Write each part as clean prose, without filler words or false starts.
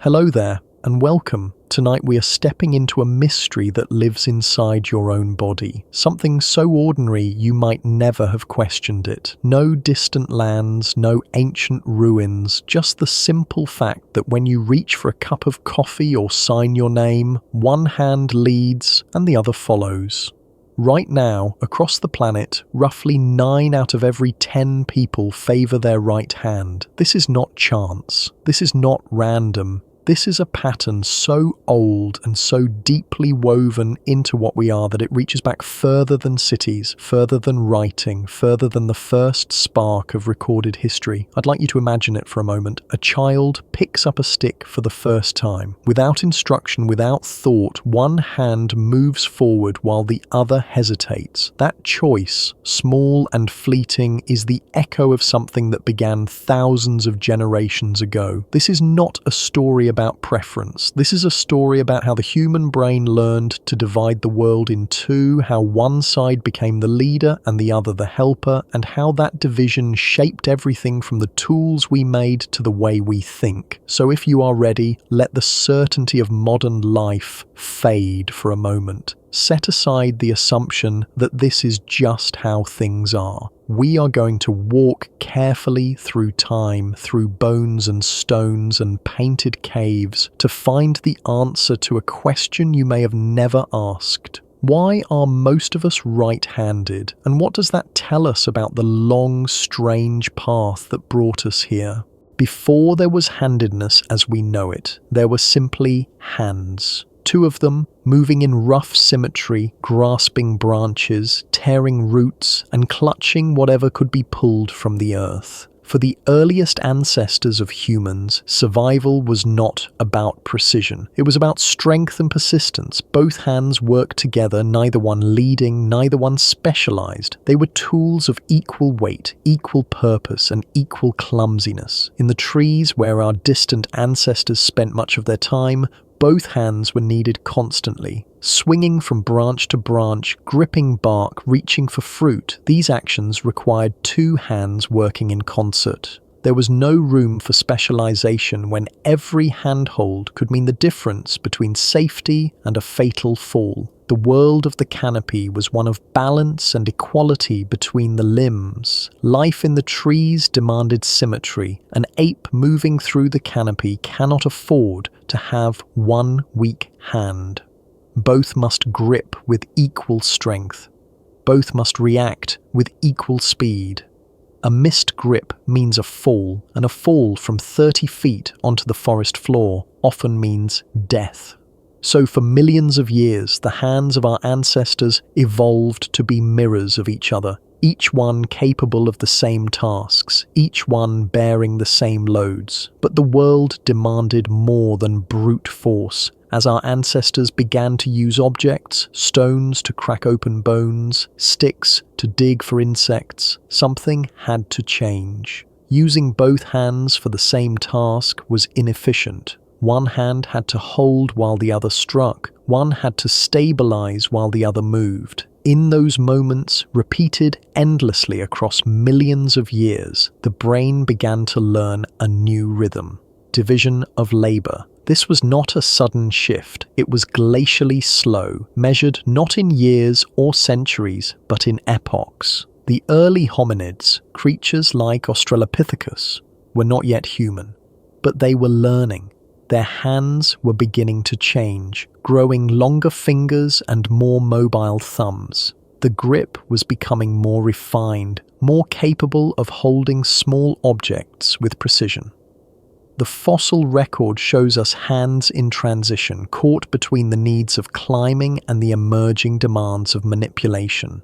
Hello there, and welcome. Tonight we are stepping into a mystery that lives inside your own body. Something so ordinary you might never have questioned it. No distant lands, no ancient ruins, just the simple fact that when you reach for a cup of coffee or sign your name, one hand leads and the other follows. Right now, across the planet, roughly 9 out of every 10 people favor their right hand. This is not chance. This is not random. This is a pattern so old and so deeply woven into what we are that it reaches back further than cities, further than writing, further than the first spark of recorded history. I'd like you to imagine it for a moment. A child picks up a stick for the first time. Without instruction, without thought, one hand moves forward while the other hesitates. That choice, small and fleeting, is the echo of something that began thousands of generations ago. This is not a story about preference. This is a story about how the human brain learned to divide the world in two, how one side became the leader and the other the helper, and how that division shaped everything from the tools we made to the way we think. So if you are ready, let the certainty of modern life fade for a moment. Set aside the assumption that this is just how things are. We are going to walk carefully through time, through bones and stones and painted caves, to find the answer to a question you may have never asked. Why are most of us right-handed? And what does that tell us about the long, strange path that brought us here? Before there was handedness as we know it, there were simply hands. 2 of them, moving in rough symmetry, grasping branches, tearing roots, and clutching whatever could be pulled from the earth. For the earliest ancestors of humans, survival was not about precision. It was about strength and persistence. Both hands worked together, neither one leading, neither one specialized. They were tools of equal weight, equal purpose, and equal clumsiness. In the trees where our distant ancestors spent much of their time, both hands were needed constantly. Swinging from branch to branch, gripping bark, reaching for fruit, these actions required 2 hands working in concert. There was no room for specialization when every handhold could mean the difference between safety and a fatal fall. The world of the canopy was one of balance and equality between the limbs. Life in the trees demanded symmetry. An ape moving through the canopy cannot afford to have one weak hand. Both must grip with equal strength. Both must react with equal speed. A missed grip means a fall, and a fall from 30 feet onto the forest floor often means death. So for millions of years, the hands of our ancestors evolved to be mirrors of each other, each one capable of the same tasks, each one bearing the same loads. But the world demanded more than brute force. As our ancestors began to use objects, stones to crack open bones, sticks to dig for insects, something had to change. Using both hands for the same task was inefficient. One hand had to hold while the other struck. One had to stabilize while the other moved. In those moments, repeated endlessly across millions of years, the brain began to learn a new rhythm: division of labor. This was not a sudden shift. It was glacially slow, measured not in years or centuries, but in epochs. The early hominids, creatures like Australopithecus, were not yet human, but they were learning. Their hands were beginning to change, growing longer fingers and more mobile thumbs. The grip was becoming more refined, more capable of holding small objects with precision. The fossil record shows us hands in transition, caught between the needs of climbing and the emerging demands of manipulation.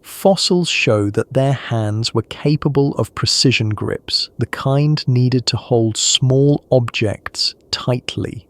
Fossils show that their hands were capable of precision grips, the kind needed to hold small objects tightly.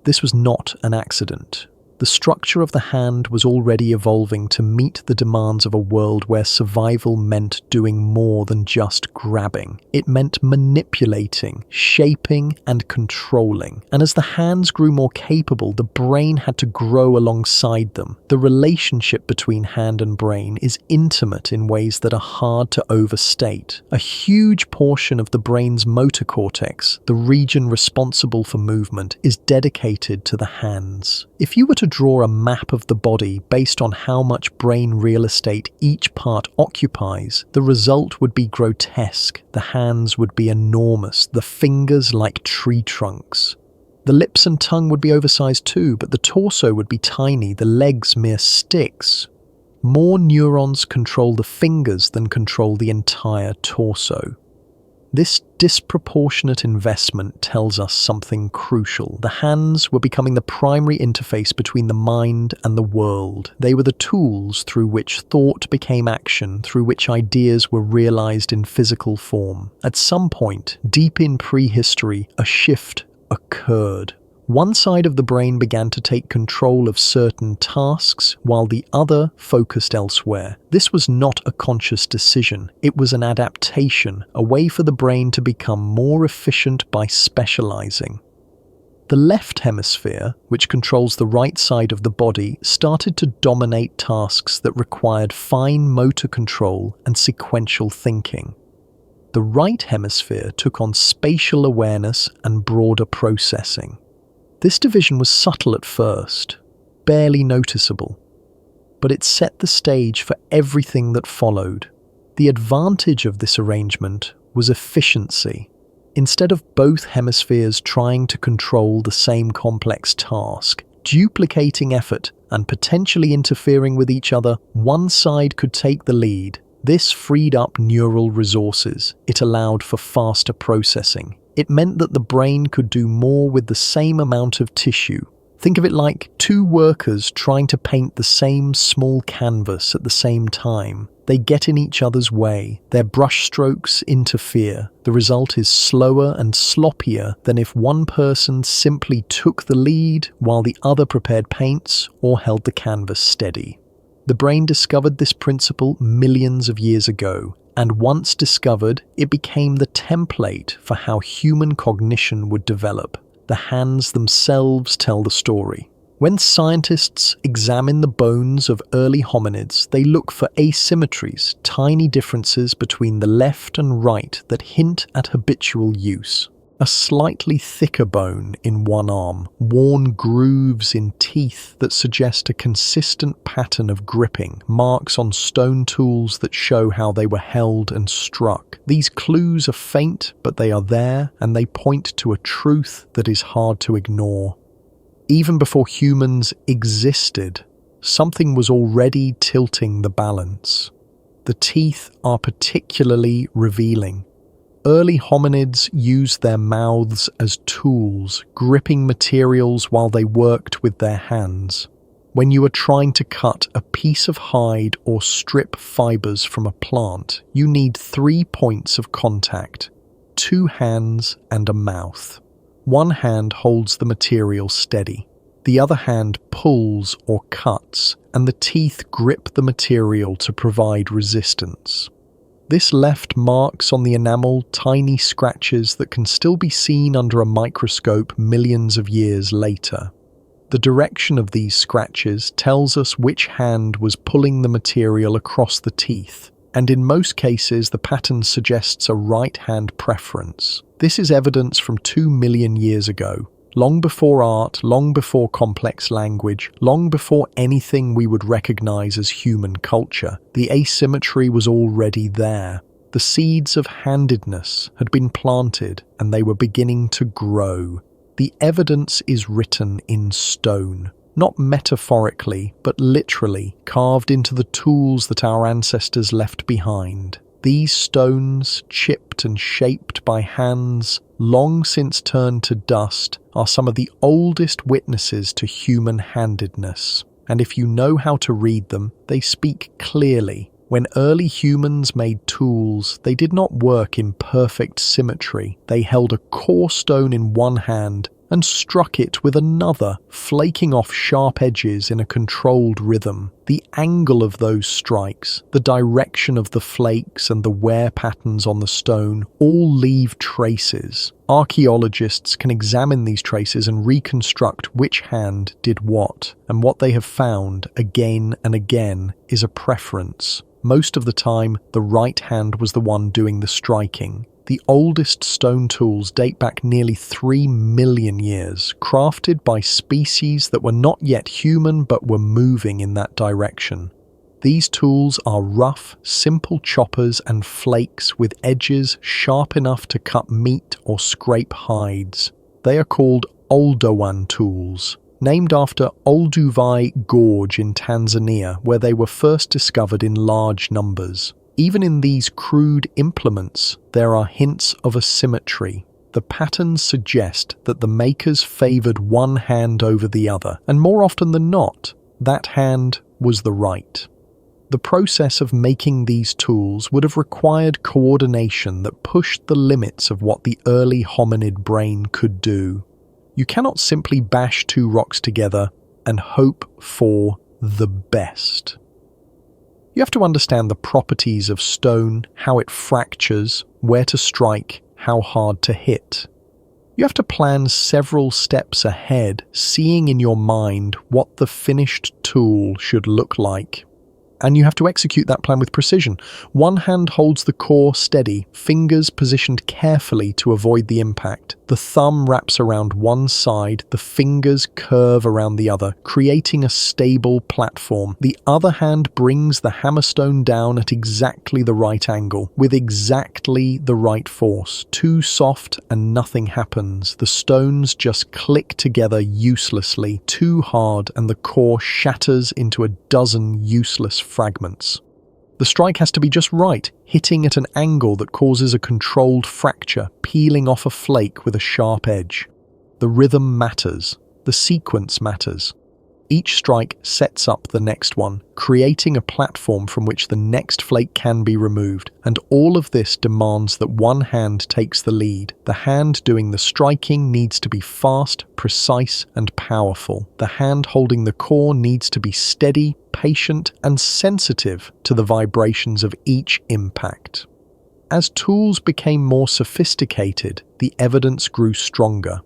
This was not an accident. The structure of the hand was already evolving to meet the demands of a world where survival meant doing more than just grabbing. It meant manipulating, shaping, and controlling. And as the hands grew more capable, the brain had to grow alongside them. The relationship between hand and brain is intimate in ways that are hard to overstate. A huge portion of the brain's motor cortex, the region responsible for movement, is dedicated to the hands. If you were to draw a map of the body based on how much brain real estate each part occupies, the result would be grotesque. The hands would be enormous, the fingers like tree trunks. The lips and tongue would be oversized too, but the torso would be tiny, the legs mere sticks. More neurons control the fingers than control the entire torso. This disproportionate investment tells us something crucial. The hands were becoming the primary interface between the mind and the world. They were the tools through which thought became action, through which ideas were realized in physical form. At some point, deep in prehistory, a shift occurred. One side of the brain began to take control of certain tasks, while the other focused elsewhere. This was not a conscious decision. It was an adaptation, a way for the brain to become more efficient by specializing. The left hemisphere, which controls the right side of the body, started to dominate tasks that required fine motor control and sequential thinking. The right hemisphere took on spatial awareness and broader processing. This division was subtle at first, barely noticeable, but it set the stage for everything that followed. The advantage of this arrangement was efficiency. Instead of both hemispheres trying to control the same complex task, duplicating effort and potentially interfering with each other, one side could take the lead. This freed up neural resources. It allowed for faster processing. It meant that the brain could do more with the same amount of tissue. Think of it like two workers trying to paint the same small canvas at the same time. They get in each other's way. Their brushstrokes interfere. The result is slower and sloppier than if one person simply took the lead while the other prepared paints or held the canvas steady. The brain discovered this principle millions of years ago. And once discovered, it became the template for how human cognition would develop. The hands themselves tell the story. When scientists examine the bones of early hominids, they look for asymmetries, tiny differences between the left and right that hint at habitual use. A slightly thicker bone in one arm, worn grooves in teeth that suggest a consistent pattern of gripping, marks on stone tools that show how they were held and struck. These clues are faint, but they are there, and they point to a truth that is hard to ignore. Even before humans existed, something was already tilting the balance. The teeth are particularly revealing. Early hominids used their mouths as tools, gripping materials while they worked with their hands. When you are trying to cut a piece of hide or strip fibers from a plant, you need 3 points of contact: 2 hands and a mouth. One hand holds the material steady. The other hand pulls or cuts, and the teeth grip the material to provide resistance. This left marks on the enamel tiny scratches that can still be seen under a microscope millions of years later. The direction of these scratches tells us which hand was pulling the material across the teeth, and in most cases the pattern suggests a right-hand preference. This is evidence from 2 million years ago. Long before art, long before complex language, long before anything we would recognize as human culture, the asymmetry was already there. The seeds of handedness had been planted and they were beginning to grow. The evidence is written in stone, not metaphorically, but literally, carved into the tools that our ancestors left behind. These stones, chipped and shaped by hands, long since turned to dust, are some of the oldest witnesses to human-handedness. And if you know how to read them, they speak clearly. When early humans made tools, they did not work in perfect symmetry. They held a core stone in one hand and struck it with another, flaking off sharp edges in a controlled rhythm. The angle of those strikes, the direction of the flakes and the wear patterns on the stone all leave traces. Archaeologists can examine these traces and reconstruct which hand did what, and what they have found again and again is a preference. Most of the time, the right hand was the one doing the striking. The oldest stone tools date back nearly 3 million years, crafted by species that were not yet human but were moving in that direction. These tools are rough, simple choppers and flakes with edges sharp enough to cut meat or scrape hides. They are called Oldowan tools, named after Olduvai Gorge in Tanzania, where they were first discovered in large numbers. Even in these crude implements, there are hints of a symmetry. The patterns suggest that the makers favored one hand over the other, and more often than not, that hand was the right. The process of making these tools would have required coordination that pushed the limits of what the early hominid brain could do. You cannot simply bash two rocks together and hope for the best. You have to understand the properties of stone, how it fractures, where to strike, how hard to hit. You have to plan several steps ahead, seeing in your mind what the finished tool should look like. And you have to execute that plan with precision. One hand holds the core steady, fingers positioned carefully to avoid the impact. The thumb wraps around one side, the fingers curve around the other, creating a stable platform. The other hand brings the hammerstone down at exactly the right angle, with exactly the right force. Too soft and nothing happens. The stones just click together uselessly. Too hard and the core shatters into a dozen useless fragments. The strike has to be just right, hitting at an angle that causes a controlled fracture, peeling off a flake with a sharp edge. The rhythm matters. The sequence matters. Each strike sets up the next one, creating a platform from which the next flake can be removed, and all of this demands that one hand takes the lead. The hand doing the striking needs to be fast, precise, and powerful. The hand holding the core needs to be steady, patient, and sensitive to the vibrations of each impact. As tools became more sophisticated, the evidence grew stronger.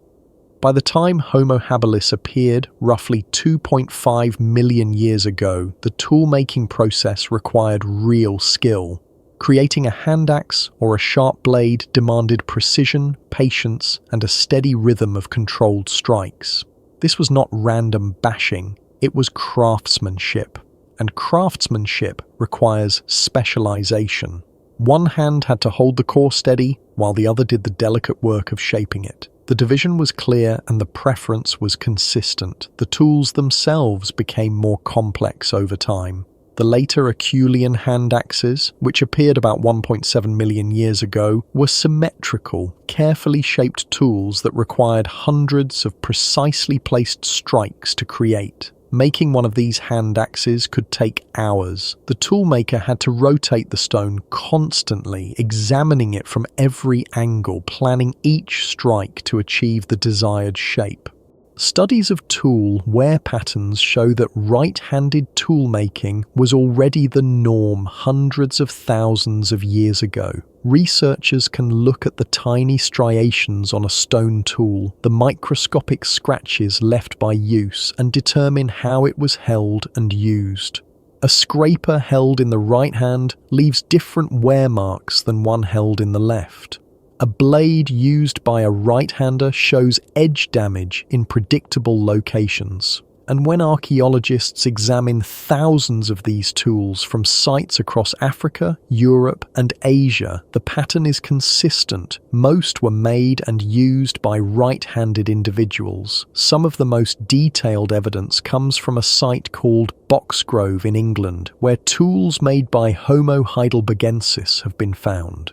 By the time Homo habilis appeared, roughly 2.5 million years ago, the tool-making process required real skill. Creating a hand axe or a sharp blade demanded precision, patience, and a steady rhythm of controlled strikes. This was not random bashing, it was craftsmanship. And craftsmanship requires specialization. One hand had to hold the core steady, while the other did the delicate work of shaping it. The division was clear and the preference was consistent. The tools themselves became more complex over time. The later Acheulean hand axes, which appeared about 1.7 million years ago, were symmetrical, carefully shaped tools that required hundreds of precisely placed strikes to create. Making one of these hand axes could take hours. The toolmaker had to rotate the stone constantly, examining it from every angle, planning each strike to achieve the desired shape. Studies of tool wear patterns show that right-handed toolmaking was already the norm hundreds of thousands of years ago. Researchers can look at the tiny striations on a stone tool, the microscopic scratches left by use, and determine how it was held and used. A scraper held in the right hand leaves different wear marks than one held in the left. A blade used by a right-hander shows edge damage in predictable locations. And when archaeologists examine thousands of these tools from sites across Africa, Europe, and Asia, the pattern is consistent. Most were made and used by right-handed individuals. Some of the most detailed evidence comes from a site called Boxgrove in England, where tools made by Homo heidelbergensis have been found.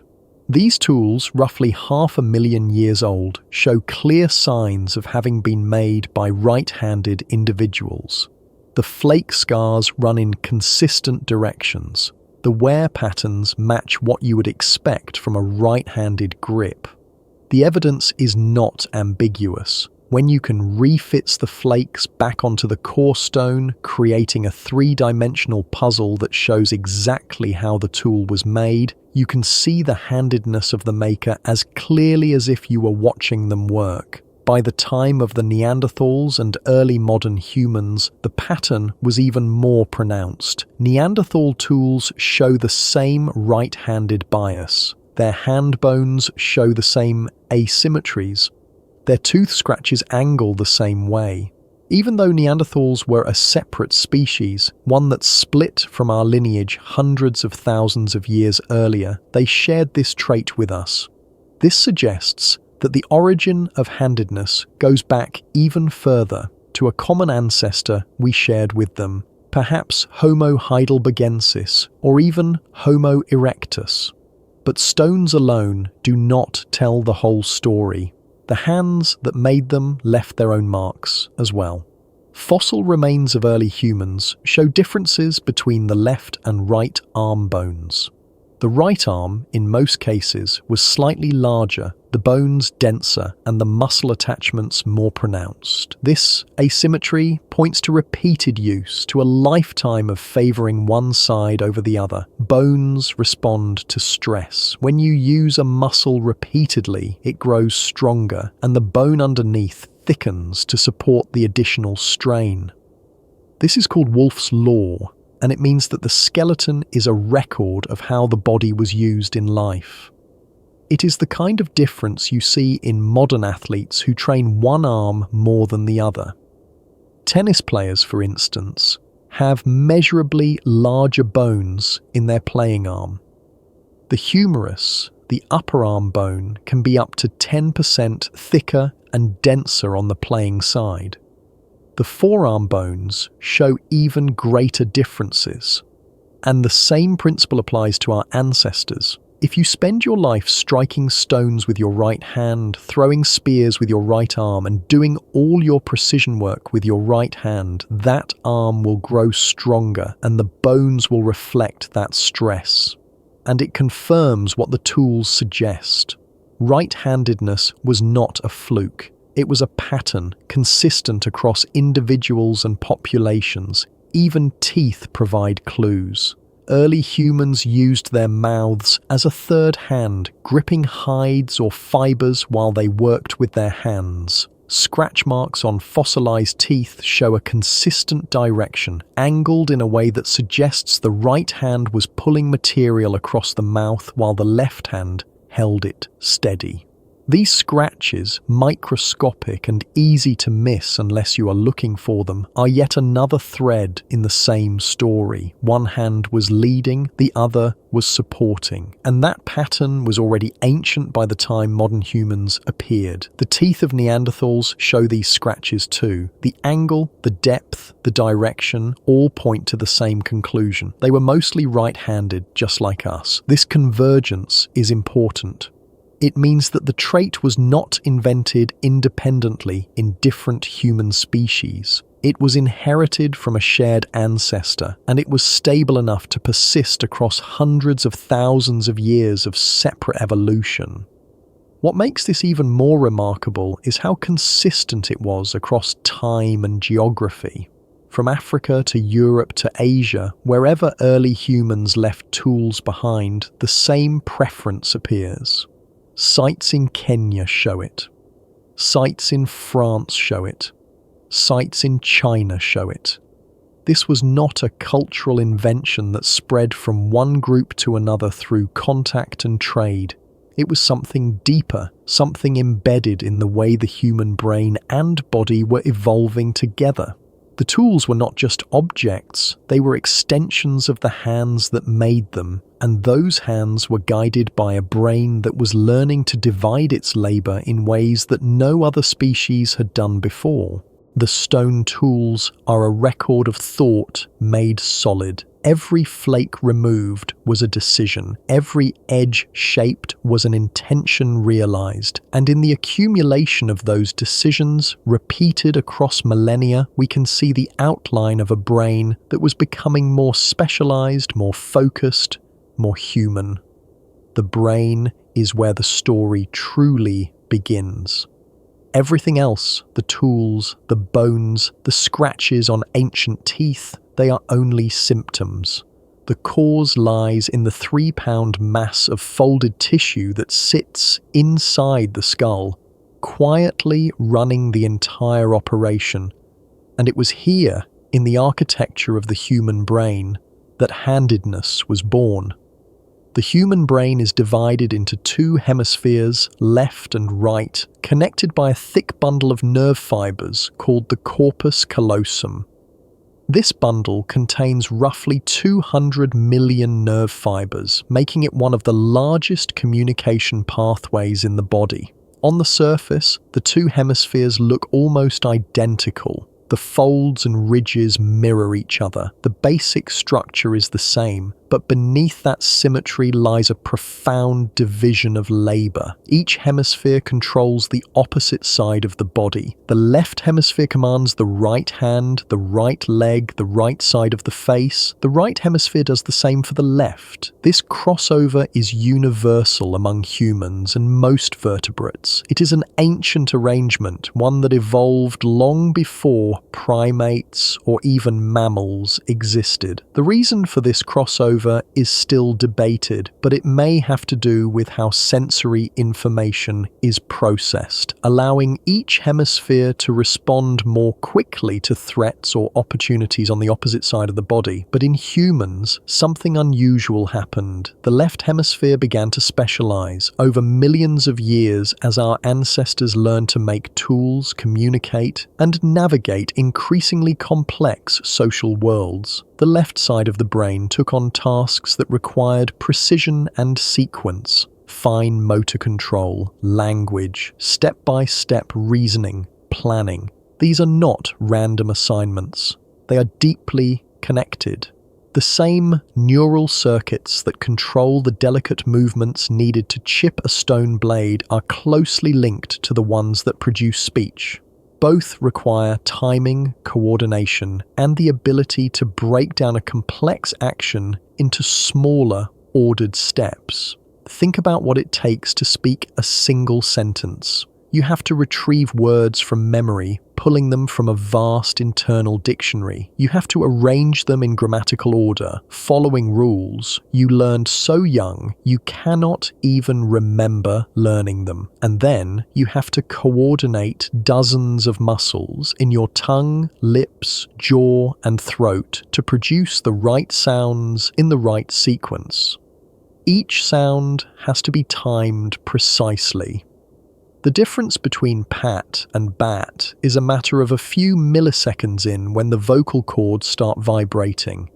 These tools, roughly 500,000 years old, show clear signs of having been made by right-handed individuals. The flake scars run in consistent directions. The wear patterns match what you would expect from a right-handed grip. The evidence is not ambiguous. when you can refit the flakes back onto the core stone, creating a three-dimensional puzzle that shows exactly how the tool was made, you can see the handedness of the maker as clearly as if you were watching them work. By the time of the Neanderthals and early modern humans, the pattern was even more pronounced. Neanderthal tools show the same right-handed bias. Their hand bones show the same asymmetries. Their tooth scratches angle the same way. Even though Neanderthals were a separate species, one that split from our lineage hundreds of thousands of years earlier, they shared this trait with us. This suggests that the origin of handedness goes back even further to a common ancestor we shared with them, perhaps Homo heidelbergensis or even Homo erectus. But stones alone do not tell the whole story. The hands that made them left their own marks as well. Fossil remains of early humans show differences between the left and right arm bones. The right arm, in most cases, was slightly larger, the bones denser, and the muscle attachments more pronounced. This asymmetry points to repeated use, to a lifetime of favoring one side over the other. Bones respond to stress. When you use a muscle repeatedly, it grows stronger, and the bone underneath thickens to support the additional strain. This is called Wolff's Law, and it means that the skeleton is a record of how the body was used in life. It is the kind of difference you see in modern athletes who train one arm more than the other. Tennis players, for instance, have measurably larger bones in their playing arm. The humerus, the upper arm bone, can be up to 10% thicker and denser on the playing side. The forearm bones show even greater differences. And the same principle applies to our ancestors. If you spend your life striking stones with your right hand, throwing spears with your right arm, and doing all your precision work with your right hand, that arm will grow stronger and the bones will reflect that stress. And it confirms what the tools suggest. Right-handedness was not a fluke. It was a pattern consistent across individuals and populations. Even teeth provide clues. Early humans used their mouths as a third hand, gripping hides or fibers while they worked with their hands. Scratch marks on fossilized teeth show a consistent direction, angled in a way that suggests the right hand was pulling material across the mouth while the left hand held it steady. These scratches, microscopic and easy to miss unless you are looking for them, are yet another thread in the same story. One hand was leading, the other was supporting. And that pattern was already ancient by the time modern humans appeared. The teeth of Neanderthals show these scratches too. The angle, the depth, the direction all point to the same conclusion. They were mostly right-handed, just like us. This convergence is important. It means that the trait was not invented independently in different human species. It was inherited from a shared ancestor, and it was stable enough to persist across hundreds of thousands of years of separate evolution. What makes this even more remarkable is how consistent it was across time and geography. From Africa to Europe to Asia, wherever early humans left tools behind, the same preference appears. Sites in Kenya show it. Sites in France show it. Sites in China show it. This was not a cultural invention that spread from one group to another through contact and trade. It was something deeper, something embedded in the way the human brain and body were evolving together. The tools were not just objects, they were extensions of the hands that made them, and those hands were guided by a brain that was learning to divide its labor in ways that no other species had done before. The stone tools are a record of thought made solid. Every flake removed was a decision. Every edge shaped was an intention realized. And in the accumulation of those decisions, repeated across millennia, we can see the outline of a brain that was becoming more specialized, more focused, more human. The brain is where the story truly begins. Everything else, the tools, the bones, the scratches on ancient teeth, they are only symptoms. The cause lies in the 3-pound mass of folded tissue that sits inside the skull, quietly running the entire operation. And it was here, in the architecture of the human brain, that handedness was born. The human brain is divided into 2 hemispheres, left and right, connected by a thick bundle of nerve fibers called the corpus callosum. This bundle contains roughly 200 million nerve fibers, making it one of the largest communication pathways in the body. On the surface, the 2 hemispheres look almost identical. The folds and ridges mirror each other. The basic structure is the same, but beneath that symmetry lies a profound division of labor. Each hemisphere controls the opposite side of the body. The left hemisphere commands the right hand, the right leg, the right side of the face. The right hemisphere does the same for the left. This crossover is universal among humans and most vertebrates. It is an ancient arrangement, one that evolved long before primates or even mammals existed. The reason for this crossover is still debated, but it may have to do with how sensory information is processed, allowing each hemisphere to respond more quickly to threats or opportunities on the opposite side of the body. But in humans, something unusual happened. The left hemisphere began to specialize over millions of years as our ancestors learned to make tools, communicate, and navigate increasingly complex social worlds. The left side of the brain took on tasks that required precision and sequence, fine motor control, language, step-by-step reasoning, planning. These are not random assignments. They are deeply connected. The same neural circuits that control the delicate movements needed to chip a stone blade are closely linked to the ones that produce speech. Both require timing, coordination, and the ability to break down a complex action into smaller, ordered steps. Think about what it takes to speak a single sentence. You have to retrieve words from memory, pulling them from a vast internal dictionary. You have to arrange them in grammatical order, following rules you learned so young you cannot even remember learning them. And then you have to coordinate dozens of muscles in your tongue, lips, jaw, and throat to produce the right sounds in the right sequence. Each sound has to be timed precisely. The difference between pat and bat is a matter of a few milliseconds when the vocal cords start vibrating.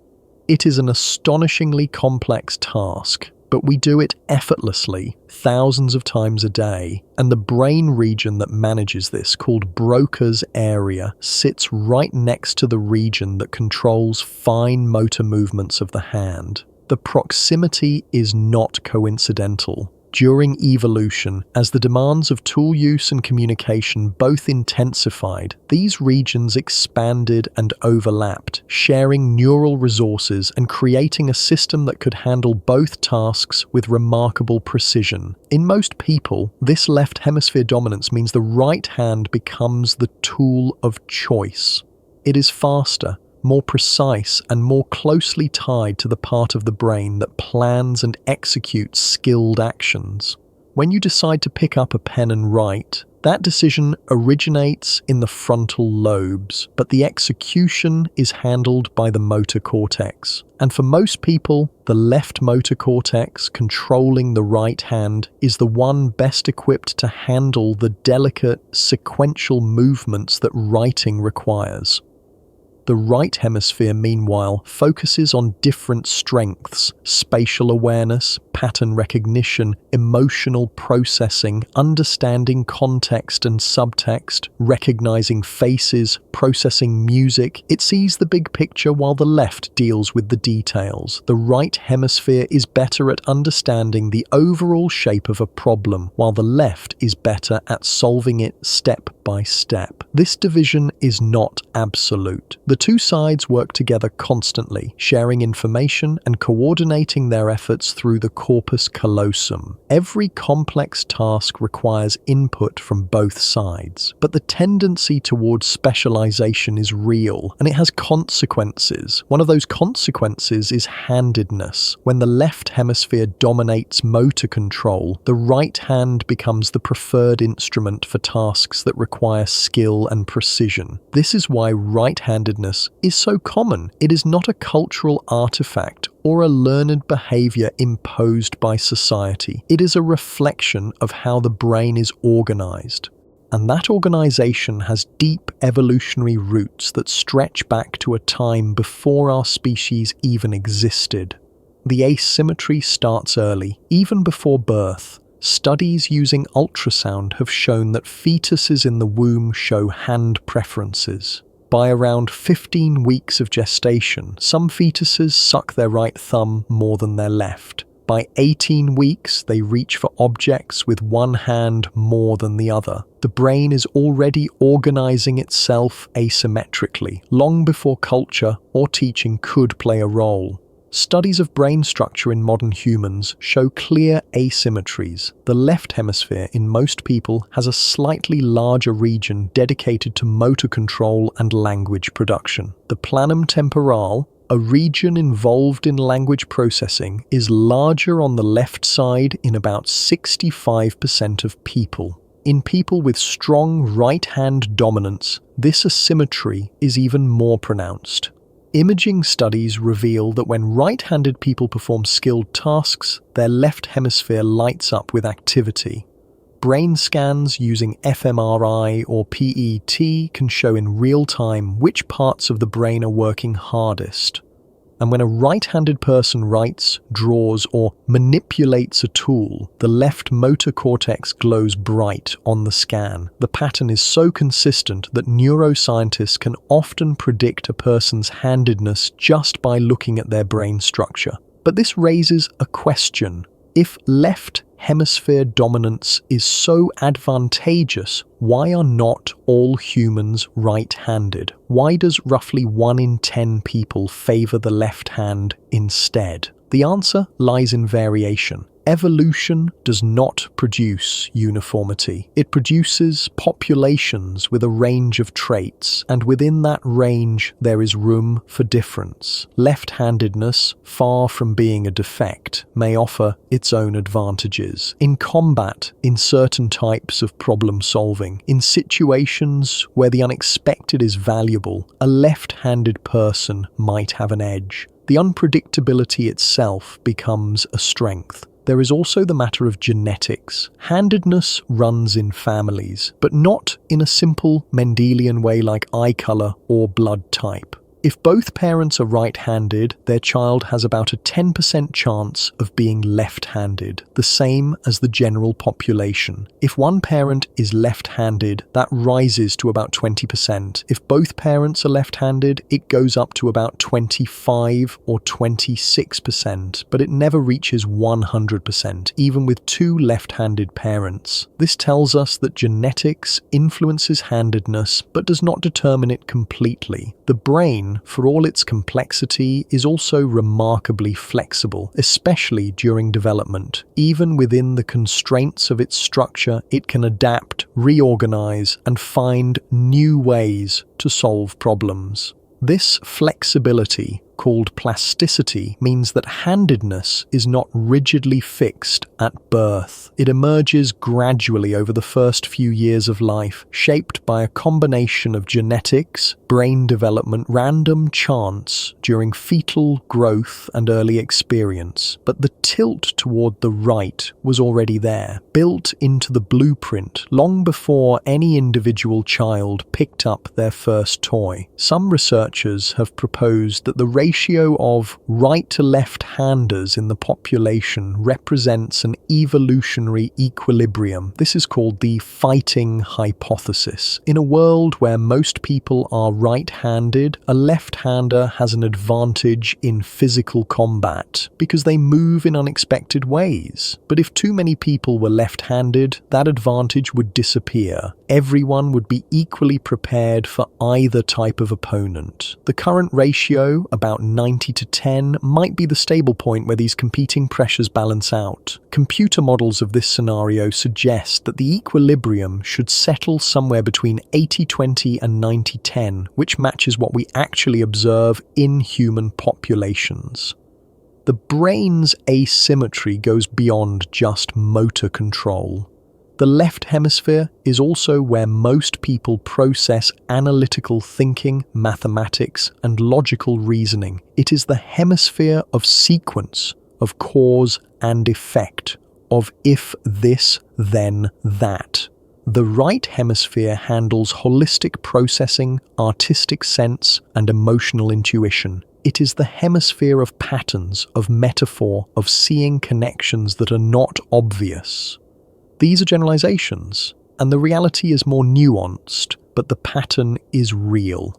It is an astonishingly complex task, but we do it effortlessly, thousands of times a day, and the brain region that manages this, called Broca's area, sits right next to the region that controls fine motor movements of the hand. The proximity is not coincidental. During evolution, as the demands of tool use and communication both intensified, these regions expanded and overlapped, sharing neural resources and creating a system that could handle both tasks with remarkable precision. In most people, this left hemisphere dominance means the right hand becomes the tool of choice. It is faster, more precise, and more closely tied to the part of the brain that plans and executes skilled actions. When you decide to pick up a pen and write, that decision originates in the frontal lobes, but the execution is handled by the motor cortex. And for most people, the left motor cortex, controlling the right hand, is the one best equipped to handle the delicate, sequential movements that writing requires. The right hemisphere, meanwhile, focuses on different strengths: spatial awareness, pattern recognition, emotional processing, understanding context and subtext, recognizing faces, processing music. It sees the big picture while the left deals with the details. The right hemisphere is better at understanding the overall shape of a problem, while the left is better at solving it step by step. This division is not absolute. The two sides work together constantly, sharing information and coordinating their efforts through the corpus callosum. Every complex task requires input from both sides, but the tendency towards specialization is real, and it has consequences. One of those consequences is handedness. When the left hemisphere dominates motor control, the right hand becomes the preferred instrument for tasks that require skill and precision. This is why right-handedness is so common. It is not a cultural artifact or a learned behavior imposed by society. It is a reflection of how the brain is organized. And that organization has deep evolutionary roots that stretch back to a time before our species even existed. The asymmetry starts early, even before birth. Studies using ultrasound have shown that fetuses in the womb show hand preferences. By around 15 weeks of gestation, some fetuses suck their right thumb more than their left. By 18 weeks, they reach for objects with one hand more than the other. The brain is already organizing itself asymmetrically, long before culture or teaching could play a role. Studies of brain structure in modern humans show clear asymmetries. The left hemisphere in most people has a slightly larger region dedicated to motor control and language production. The planum temporale, a region involved in language processing, is larger on the left side in about 65% of people. In people with strong right-hand dominance, this asymmetry is even more pronounced. Imaging studies reveal that when right-handed people perform skilled tasks, their left hemisphere lights up with activity. Brain scans using fMRI or PET can show in real time which parts of the brain are working hardest. And when a right-handed person writes, draws, or manipulates a tool, the left motor cortex glows bright on the scan. The pattern is so consistent that neuroscientists can often predict a person's handedness just by looking at their brain structure. But this raises a question. If left hemisphere dominance is so advantageous, why are not all humans right-handed? Why does roughly 1 in 10 people favor the left hand instead? The answer lies in variation. Evolution does not produce uniformity. It produces populations with a range of traits, and within that range there is room for difference. Left-handedness, far from being a defect, may offer its own advantages. In combat, in certain types of problem solving, in situations where the unexpected is valuable, a left-handed person might have an edge. The unpredictability itself becomes a strength. There is also the matter of genetics. Handedness runs in families, but not in a simple Mendelian way like eye color or blood type. If both parents are right-handed, their child has about a 10% chance of being left-handed, the same as the general population. If one parent is left-handed, that rises to about 20%. If both parents are left-handed, it goes up to about 25 or 26%, but it never reaches 100%, even with two left-handed parents. This tells us that genetics influences handedness, but does not determine it completely. The brain, for all its complexity, is also remarkably flexible, especially during development. Even within the constraints of its structure, it can adapt, reorganize, and find new ways to solve problems. This flexibility, called plasticity, means that handedness is not rigidly fixed at birth. It emerges gradually over the first few years of life, shaped by a combination of genetics, brain development, random chance during fetal growth and early experience. But the tilt toward the right was already there, built into the blueprint long before any individual child picked up their first toy. Some researchers have proposed that the ratio of right to left-handers in the population represents an evolutionary equilibrium. This is called the fighting hypothesis. In a world where most people are right-handed, a left-hander has an advantage in physical combat because they move in unexpected ways. But if too many people were left-handed, that advantage would disappear. Everyone would be equally prepared for either type of opponent. The current ratio, about 90 to 10, might be the stable point where these competing pressures balance out. Computer models of this scenario suggest that the equilibrium should settle somewhere between 80-20 and 90-10, which matches what we actually observe in human populations. The brain's asymmetry goes beyond just motor control. The left hemisphere is also where most people process analytical thinking, mathematics, and logical reasoning. It is the hemisphere of sequence, of cause and effect, of if this, then that. The right hemisphere handles holistic processing, artistic sense, and emotional intuition. It is the hemisphere of patterns, of metaphor, of seeing connections that are not obvious. These are generalizations, and the reality is more nuanced, but the pattern is real.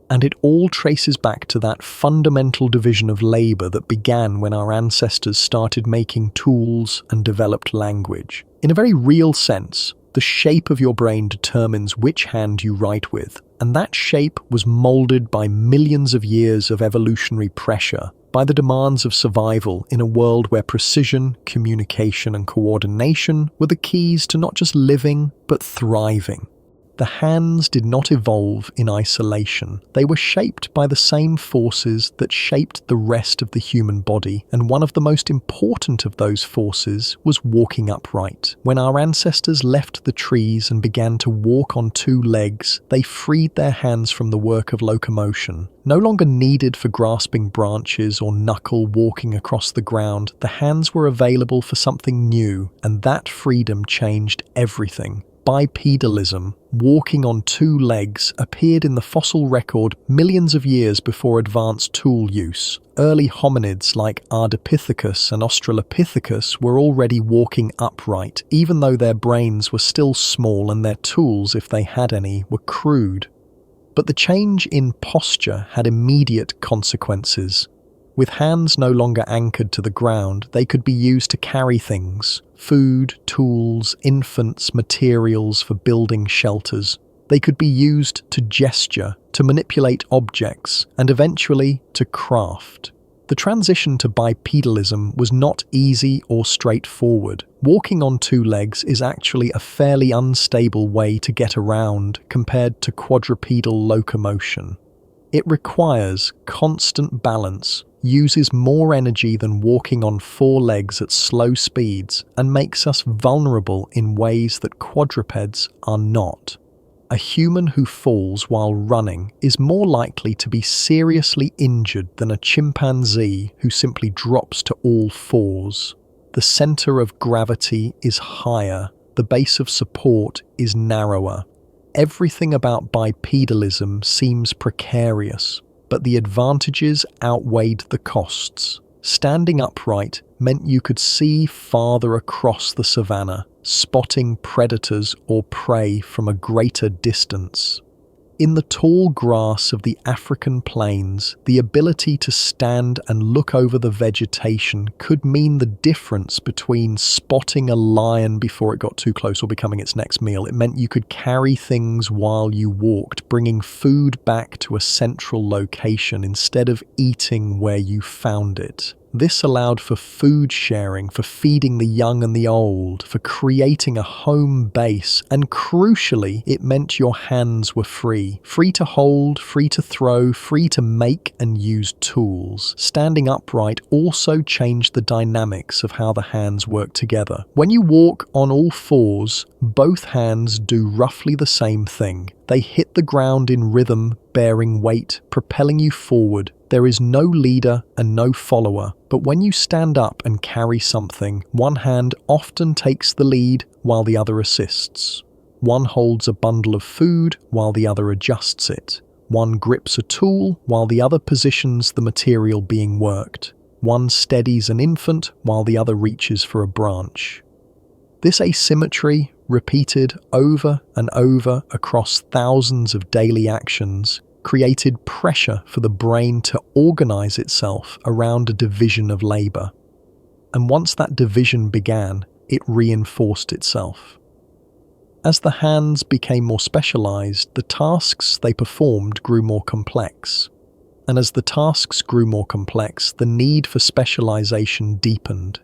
And it all traces back to that fundamental division of labor that began when our ancestors started making tools and developed language. In a very real sense, the shape of your brain determines which hand you write with, and that shape was molded by millions of years of evolutionary pressure, by the demands of survival in a world where precision, communication, and coordination were the keys to not just living, but thriving. The hands did not evolve in isolation. They were shaped by the same forces that shaped the rest of the human body, and one of the most important of those forces was walking upright. When our ancestors left the trees and began to walk on two legs, they freed their hands from the work of locomotion. No longer needed for grasping branches or knuckle walking across the ground, the hands were available for something new, and that freedom changed everything. Bipedalism, walking on two legs, appeared in the fossil record millions of years before advanced tool use. Early hominids like Ardipithecus and Australopithecus were already walking upright, even though their brains were still small and their tools, if they had any, were crude. But the change in posture had immediate consequences. With hands no longer anchored to the ground, they could be used to carry things: food, tools, infants, materials for building shelters. They could be used to gesture, to manipulate objects, and eventually to craft. The transition to bipedalism was not easy or straightforward. Walking on two legs is actually a fairly unstable way to get around compared to quadrupedal locomotion. It requires constant balance, uses more energy than walking on four legs at slow speeds, and makes us vulnerable in ways that quadrupeds are not. A human who falls while running is more likely to be seriously injured than a chimpanzee who simply drops to all fours. The center of gravity is higher, the base of support is narrower. Everything about bipedalism seems precarious, but the advantages outweighed the costs. Standing upright meant you could see farther across the savannah, spotting predators or prey from a greater distance. In the tall grass of the African plains, the ability to stand and look over the vegetation could mean the difference between spotting a lion before it got too close or becoming its next meal. It meant you could carry things while you walked, bringing food back to a central location instead of eating where you found it. This allowed for food sharing, for feeding the young and the old, for creating a home base, and crucially, it meant your hands were free. Free to hold, free to throw, free to make and use tools. Standing upright also changed the dynamics of how the hands work together. When you walk on all fours, both hands do roughly the same thing. They hit the ground in rhythm, bearing weight, propelling you forward. There is no leader and no follower, but when you stand up and carry something, one hand often takes the lead while the other assists. One holds a bundle of food while the other adjusts it. One grips a tool while the other positions the material being worked. One steadies an infant while the other reaches for a branch. This asymmetry, repeated over and over across thousands of daily actions, created pressure for the brain to organize itself around a division of labor. And once that division began, it reinforced itself. As the hands became more specialized, the tasks they performed grew more complex. And as the tasks grew more complex, the need for specialization deepened.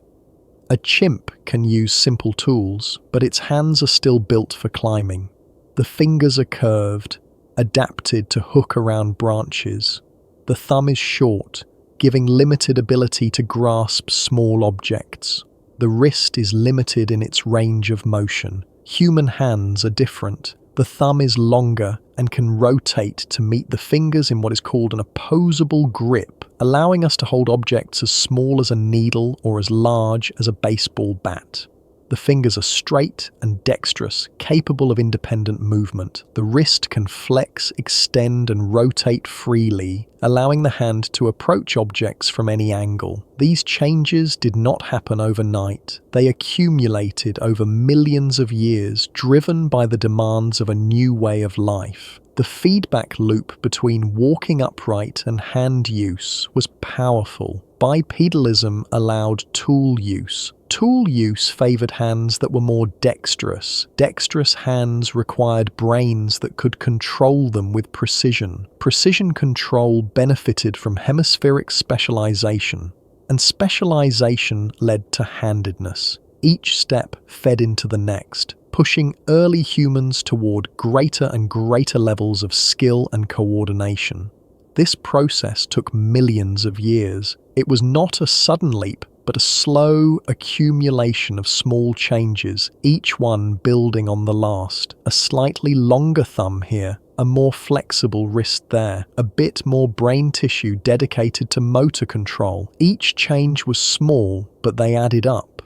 A chimp can use simple tools, but its hands are still built for climbing. The fingers are curved, adapted to hook around branches. The thumb is short, giving limited ability to grasp small objects. The wrist is limited in its range of motion. Human hands are different. The thumb is longer and can rotate to meet the fingers in what is called an opposable grip, allowing us to hold objects as small as a needle or as large as a baseball bat. The fingers are straight and dexterous, capable of independent movement. The wrist can flex, extend, and rotate freely, allowing the hand to approach objects from any angle. These changes did not happen overnight. They accumulated over millions of years, driven by the demands of a new way of life. The feedback loop between walking upright and hand use was powerful. Bipedalism allowed tool use. Tool use favored hands that were more dexterous. Dexterous hands required brains that could control them with precision. Precision control benefited from hemispheric specialization, and specialization led to handedness. Each step fed into the next, pushing early humans toward greater and greater levels of skill and coordination. This process took millions of years. It was not a sudden leap, but a slow accumulation of small changes, each one building on the last. A slightly longer thumb here, a more flexible wrist there, a bit more brain tissue dedicated to motor control. Each change was small, but they added up.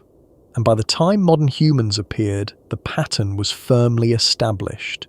And by the time modern humans appeared, the pattern was firmly established.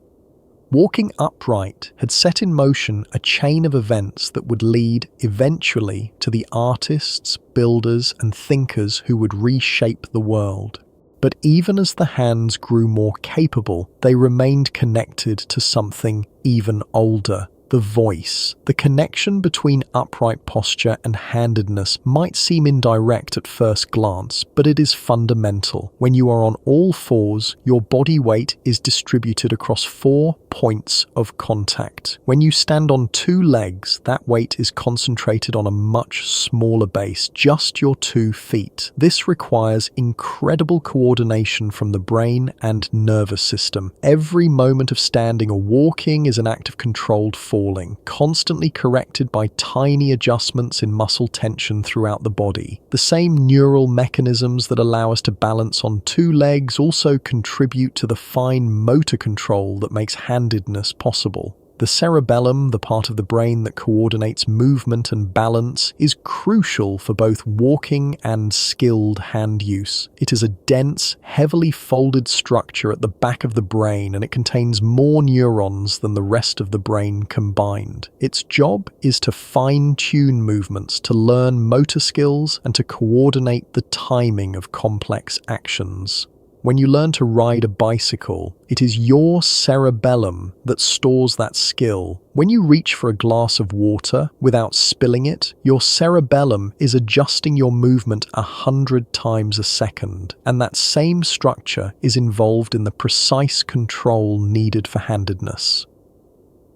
Walking upright had set in motion a chain of events that would lead, eventually, to the artists, builders, and thinkers who would reshape the world. But even as the hands grew more capable, they remained connected to something even older. The voice. The connection between upright posture and handedness might seem indirect at first glance, but it is fundamental. When you are on all fours, your body weight is distributed across 4 points of contact. When you stand on 2 legs, that weight is concentrated on a much smaller base, just your 2 feet. This requires incredible coordination from the brain and nervous system. Every moment of standing or walking is an act of controlled falling, constantly corrected by tiny adjustments in muscle tension throughout the body. The same neural mechanisms that allow us to balance on 2 legs also contribute to the fine motor control that makes handedness possible. The cerebellum, the part of the brain that coordinates movement and balance, is crucial for both walking and skilled hand use. It is a dense, heavily folded structure at the back of the brain, and it contains more neurons than the rest of the brain combined. Its job is to fine-tune movements, to learn motor skills, and to coordinate the timing of complex actions. When you learn to ride a bicycle, it is your cerebellum that stores that skill. When you reach for a glass of water without spilling it, your cerebellum is adjusting your movement 100 times a second, and that same structure is involved in the precise control needed for handedness.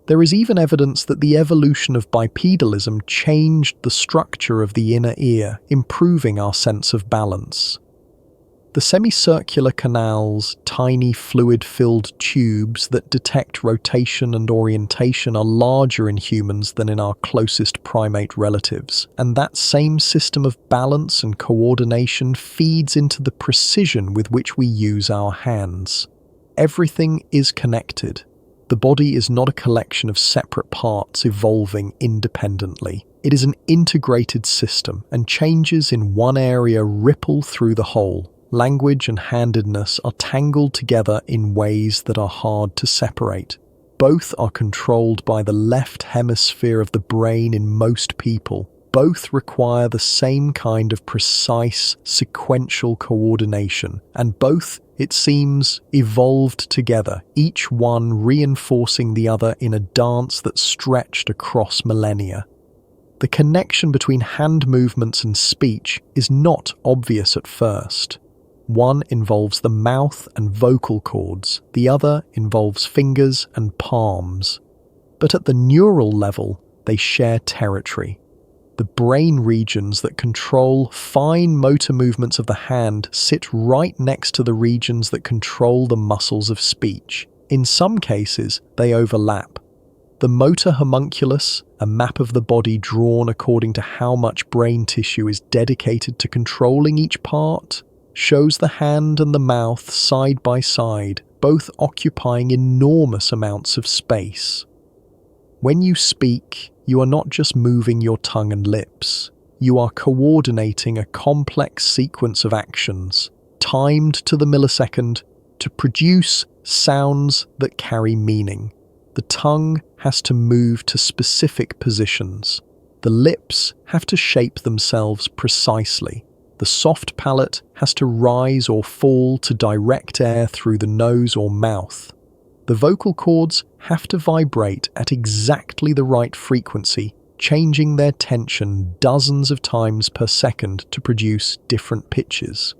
There is even evidence that the evolution of bipedalism changed the structure of the inner ear, improving our sense of balance. The semicircular canals, tiny fluid-filled tubes that detect rotation and orientation, are larger in humans than in our closest primate relatives, and that same system of balance and coordination feeds into the precision with which we use our hands. Everything is connected. The body is not a collection of separate parts evolving independently. It is an integrated system, and changes in one area ripple through the whole. Language and handedness are tangled together in ways that are hard to separate. Both are controlled by the left hemisphere of the brain in most people. Both require the same kind of precise, sequential coordination, and both, it seems, evolved together, each one reinforcing the other in a dance that stretched across millennia. The connection between hand movements and speech is not obvious at first. One involves the mouth and vocal cords, the other involves fingers and palms. But at the neural level, they share territory. The brain regions that control fine motor movements of the hand sit right next to the regions that control the muscles of speech. In some cases, they overlap. The motor homunculus, a map of the body drawn according to how much brain tissue is dedicated to controlling each part, shows the hand and the mouth side by side, both occupying enormous amounts of space. When you speak, you are not just moving your tongue and lips. You are coordinating a complex sequence of actions, timed to the millisecond, to produce sounds that carry meaning. The tongue has to move to specific positions. The lips have to shape themselves precisely. The soft palate has to rise or fall to direct air through the nose or mouth. The vocal cords have to vibrate at exactly the right frequency, changing their tension dozens of times per second to produce different pitches.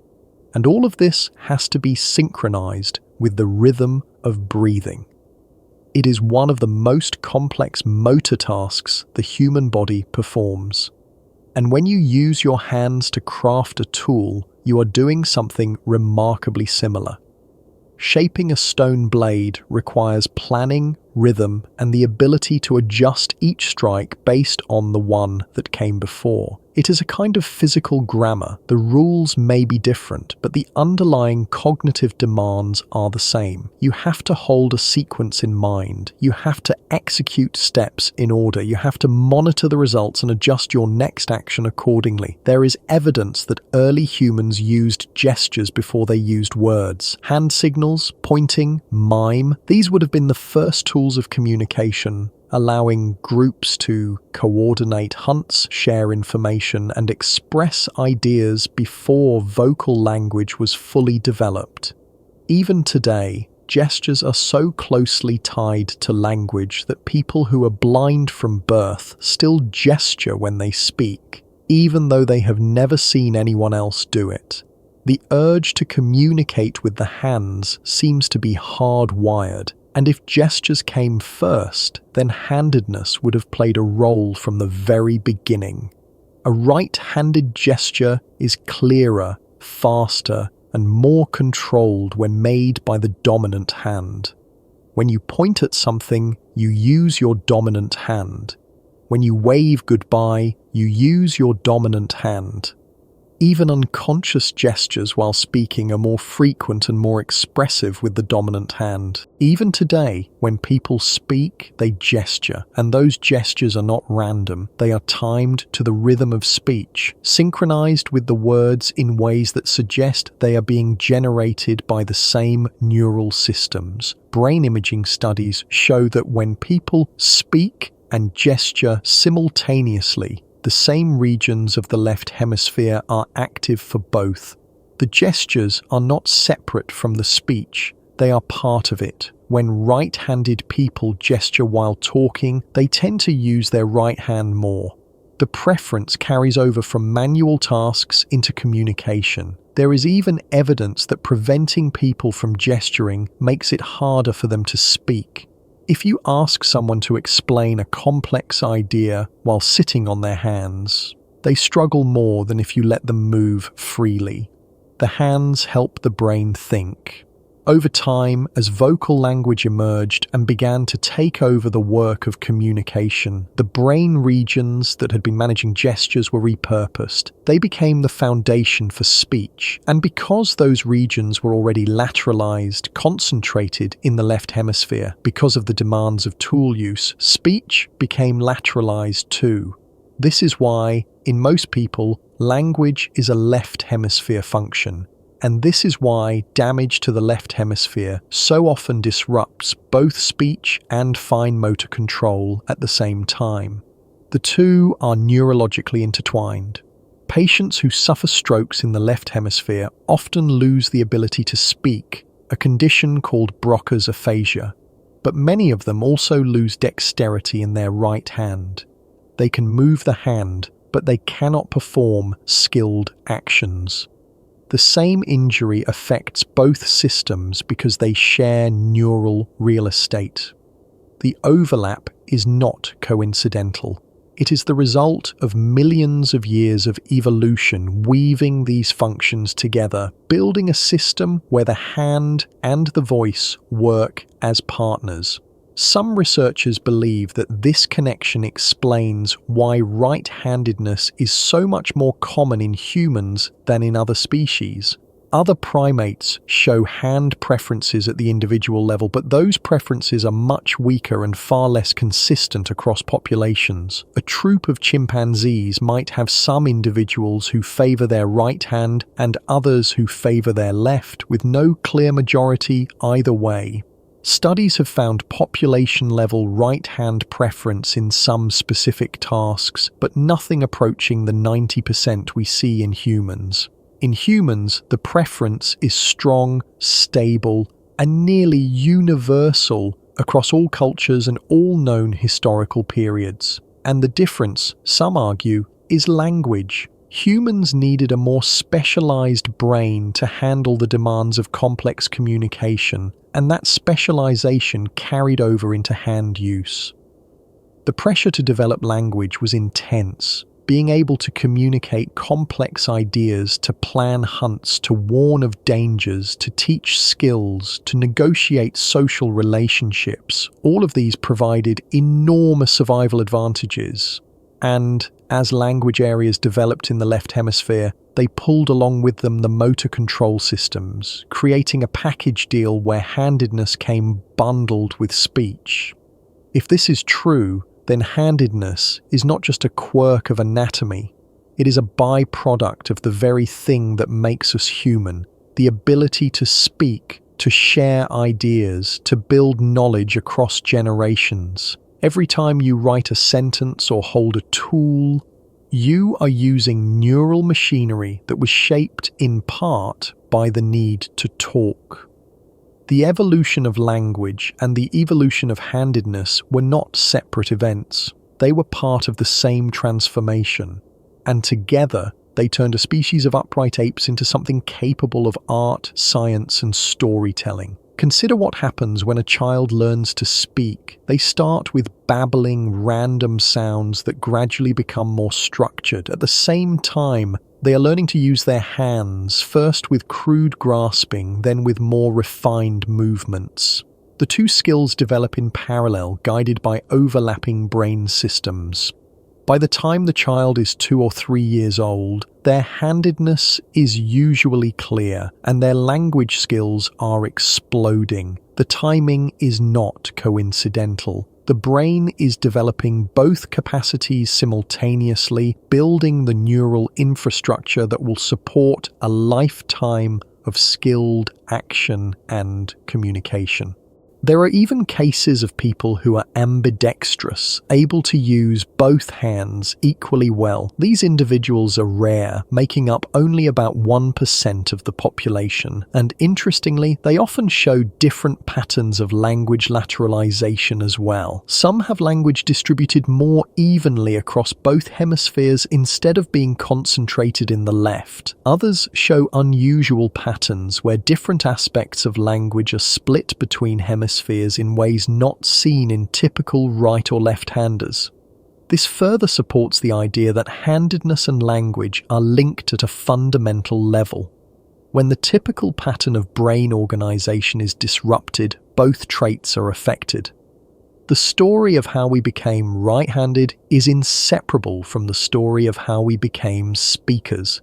And all of this has to be synchronized with the rhythm of breathing. It is one of the most complex motor tasks the human body performs. And when you use your hands to craft a tool, you are doing something remarkably similar. Shaping a stone blade requires planning, rhythm, and the ability to adjust each strike based on the one that came before. It is a kind of physical grammar. The rules may be different, but the underlying cognitive demands are the same. You have to hold a sequence in mind. You have to execute steps in order. You have to monitor the results and adjust your next action accordingly. There is evidence that early humans used gestures before they used words. Hand signals, pointing, mime, these would have been the first tools of communication, allowing groups to coordinate hunts, share information, and express ideas before vocal language was fully developed. Even today, gestures are so closely tied to language that people who are blind from birth still gesture when they speak, even though they have never seen anyone else do it. The urge to communicate with the hands seems to be hardwired. And if gestures came first, then handedness would have played a role from the very beginning. A right-handed gesture is clearer, faster, and more controlled when made by the dominant hand. When you point at something, you use your dominant hand. When you wave goodbye, you use your dominant hand. Even unconscious gestures while speaking are more frequent and more expressive with the dominant hand. Even today, when people speak, they gesture, and those gestures are not random. They are timed to the rhythm of speech, synchronized with the words in ways that suggest they are being generated by the same neural systems. Brain imaging studies show that when people speak and gesture simultaneously, the same regions of the left hemisphere are active for both. The gestures are not separate from the speech, they are part of it. When right-handed people gesture while talking, they tend to use their right hand more. The preference carries over from manual tasks into communication. There is even evidence that preventing people from gesturing makes it harder for them to speak. If you ask someone to explain a complex idea while sitting on their hands, they struggle more than if you let them move freely. The hands help the brain think. Over time, as vocal language emerged and began to take over the work of communication, the brain regions that had been managing gestures were repurposed. They became the foundation for speech, and because those regions were already lateralized, concentrated in the left hemisphere, because of the demands of tool use, speech became lateralized too. This is why, in most people, language is a left hemisphere function. and this is why damage to the left hemisphere so often disrupts both speech and fine motor control at the same time. The two are neurologically intertwined. Patients who suffer strokes in the left hemisphere often lose the ability to speak, a condition called Broca's aphasia, but many of them also lose dexterity in their right hand. They can move the hand, but they cannot perform skilled actions. The same injury affects both systems because they share neural real estate. The overlap is not coincidental. It is the result of millions of years of evolution weaving these functions together, building a system where the hand and the voice work as partners. Some researchers believe that this connection explains why right-handedness is so much more common in humans than in other species. Other primates show hand preferences at the individual level, but those preferences are much weaker and far less consistent across populations. A troop of chimpanzees might have some individuals who favor their right hand and others who favor their left, with no clear majority either way. Studies have found population-level right-hand preference in some specific tasks, but nothing approaching the 90% we see in humans. In humans, the preference is strong, stable, and nearly universal across all cultures and all known historical periods. And the difference, some argue, is language. Humans needed a more specialized brain to handle the demands of complex communication, and that specialization carried over into hand use. The pressure to develop language was intense. Being able to communicate complex ideas, to plan hunts, to warn of dangers, to teach skills, to negotiate social relationships, all of these provided enormous survival advantages. And as language areas developed in the left hemisphere, they pulled along with them the motor control systems, creating a package deal where handedness came bundled with speech. If this is true, then handedness is not just a quirk of anatomy, it is a byproduct of the very thing that makes us human, the ability to speak, to share ideas, to build knowledge across generations. Every time you write a sentence or hold a tool, you are using neural machinery that was shaped in part by the need to talk. The evolution of language and the evolution of handedness were not separate events. They were part of the same transformation, and together they turned a species of upright apes into something capable of art, science, and storytelling. Consider what happens when a child learns to speak. They start with babbling, random sounds that gradually become more structured. At the same time, they are learning to use their hands, first with crude grasping, then with more refined movements. The two skills develop in parallel, guided by overlapping brain systems. By the time the child is 2 or 3 years old, their handedness is usually clear and their language skills are exploding. The timing is not coincidental. The brain is developing both capacities simultaneously, building the neural infrastructure that will support a lifetime of skilled action and communication. There are even cases of people who are ambidextrous, able to use both hands equally well. These individuals are rare, making up only about 1% of the population, and interestingly, they often show different patterns of language lateralization as well. Some have language distributed more evenly across both hemispheres instead of being concentrated in the left. Others show unusual patterns where different aspects of language are split between hemispheres in ways not seen in typical right or left-handers. This further supports the idea that handedness and language are linked at a fundamental level. When the typical pattern of brain organization is disrupted, both traits are affected. The story of how we became right-handed is inseparable from the story of how we became speakers.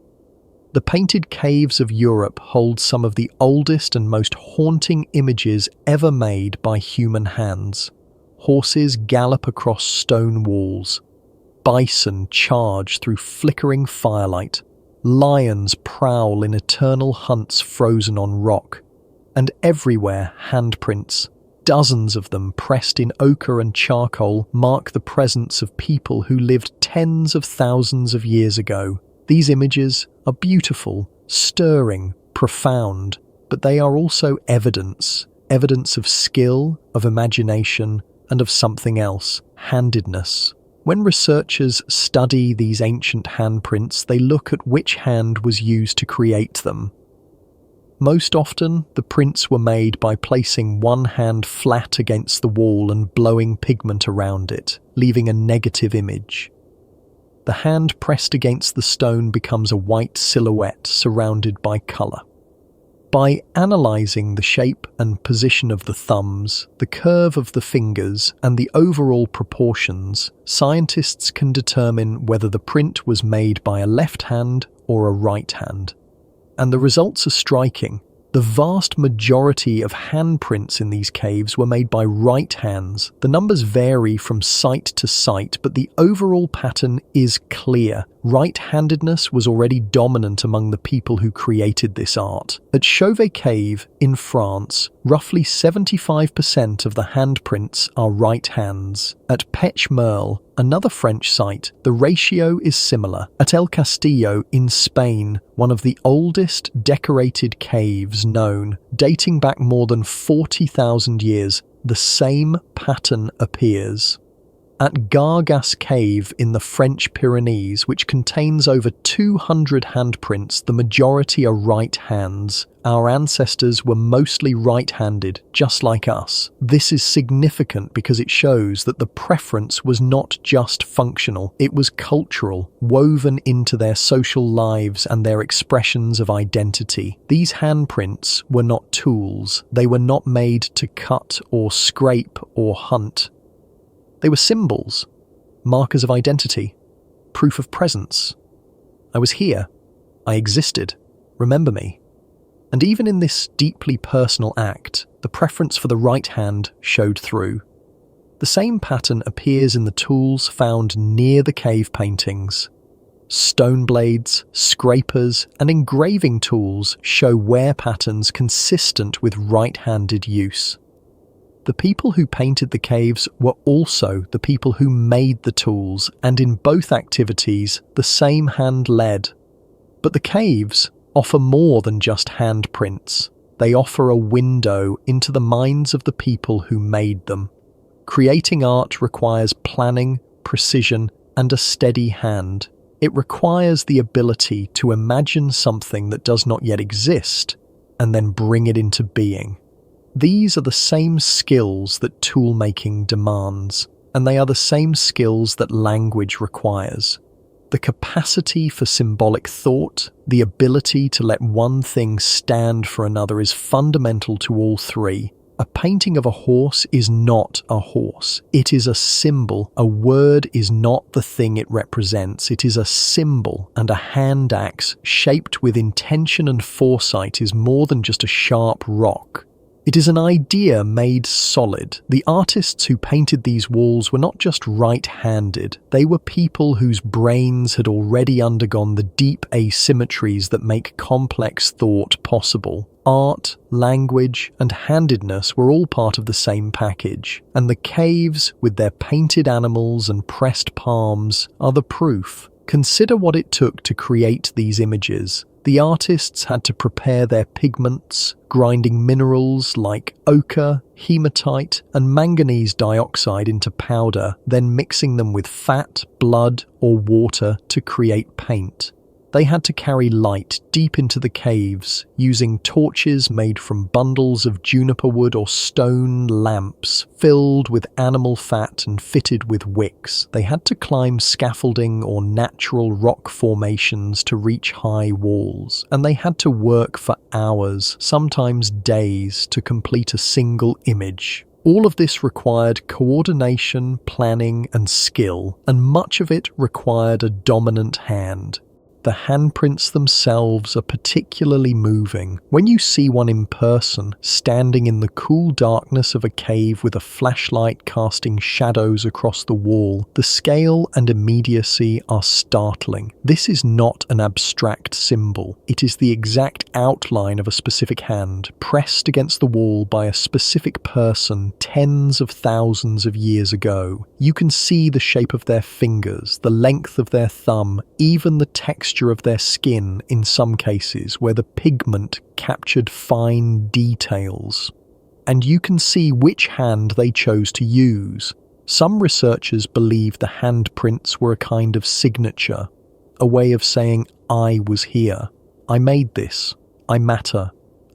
The painted caves of Europe hold some of the oldest and most haunting images ever made by human hands. Horses gallop across stone walls. Bison charge through flickering firelight. Lions prowl in eternal hunts frozen on rock. And everywhere, handprints, dozens of them pressed in ochre and charcoal, mark the presence of people who lived tens of thousands of years ago. These images are beautiful, stirring, profound, but they are also evidence of skill, of imagination, and of something else, handedness. When researchers study these ancient handprints, they look at which hand was used to create them. Most often, the prints were made by placing one hand flat against the wall and blowing pigment around it, leaving a negative image. The hand pressed against the stone becomes a white silhouette surrounded by colour. By analysing the shape and position of the thumbs, the curve of the fingers, and the overall proportions, scientists can determine whether the print was made by a left hand or a right hand. And the results are striking. The vast majority of handprints in these caves were made by right hands. The numbers vary from site to site, but the overall pattern is clear. Right-handedness was already dominant among the people who created this art. At Chauvet Cave in France, roughly 75% of the handprints are right hands. At Pech Merle, another French site, the ratio is similar. At El Castillo in Spain, one of the oldest decorated caves known, dating back more than 40,000 years, the same pattern appears. At Gargas Cave in the French Pyrenees, which contains over 200 handprints, the majority are right hands. Our ancestors were mostly right-handed, just like us. This is significant because it shows that the preference was not just functional, it was cultural, woven into their social lives and their expressions of identity. These handprints were not tools. They were not made to cut or scrape or hunt. They were symbols, markers of identity, proof of presence. I was here. I existed. Remember me. And even in this deeply personal act, the preference for the right hand showed through. The same pattern appears in the tools found near the cave paintings. Stone blades, scrapers, and engraving tools show wear patterns consistent with right-handed use. The people who painted the caves were also the people who made the tools, and in both activities, the same hand led. But the caves offer more than just handprints. They offer a window into the minds of the people who made them. Creating art requires planning, precision, and a steady hand. It requires the ability to imagine something that does not yet exist, and then bring it into being. These are the same skills that tool-making demands, and they are the same skills that language requires. The capacity for symbolic thought, the ability to let one thing stand for another is fundamental to all three. A painting of a horse is not a horse. It is a symbol. A word is not the thing it represents. It is a symbol, and a hand axe shaped with intention and foresight is more than just a sharp rock. It is an idea made solid. The artists who painted these walls were not just right-handed. They were people whose brains had already undergone the deep asymmetries that make complex thought possible. Art, language, and handedness were all part of the same package. And the caves, with their painted animals and pressed palms, are the proof. Consider what it took to create these images. The artists had to prepare their pigments, grinding minerals like ochre, hematite, and manganese dioxide into powder, then mixing them with fat, blood, or water to create paint. They had to carry light deep into the caves, using torches made from bundles of juniper wood or stone lamps filled with animal fat and fitted with wicks. They had to climb scaffolding or natural rock formations to reach high walls, and they had to work for hours, sometimes days, to complete a single image. All of this required coordination, planning, and skill, and much of it required a dominant hand. The handprints themselves are particularly moving. When you see one in person, standing in the cool darkness of a cave with a flashlight casting shadows across the wall, the scale and immediacy are startling. This is not an abstract symbol. It is the exact outline of a specific hand, pressed against the wall by a specific person tens of thousands of years ago. You can see the shape of their fingers, the length of their thumb, even the texture of their skin in some cases where the pigment captured fine details. And you can see which hand they chose to use. Some researchers believe the handprints were a kind of signature, a way of saying, I was here, I made this, I matter.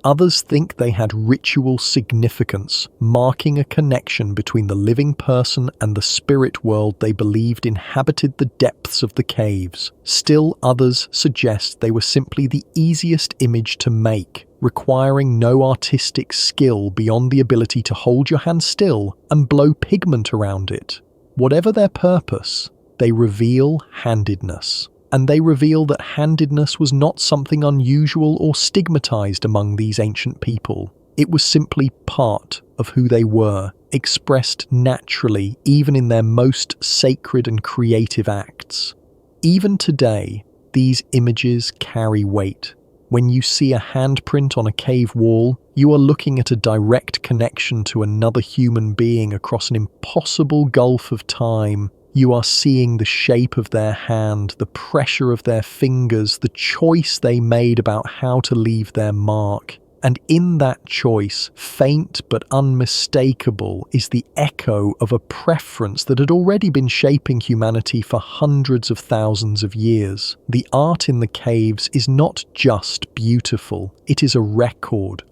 Others think they had ritual significance, marking a connection between the living person and the spirit world they believed inhabited the depths of the caves. Still others suggest they were simply the easiest image to make, requiring no artistic skill beyond the ability to hold your hand still and blow pigment around it. Whatever their purpose, they reveal handedness. And they reveal that handedness was not something unusual or stigmatized among these ancient people. It was simply part of who they were, expressed naturally even in their most sacred and creative acts. Even today, these images carry weight. When you see a handprint on a cave wall, you are looking at a direct connection to another human being across an impossible gulf of time. You are seeing the shape of their hand, the pressure of their fingers, the choice they made about how to leave their mark. And in that choice, faint but unmistakable, is the echo of a preference that had already been shaping humanity for hundreds of thousands of years. The art in the caves is not just beautiful, it is a record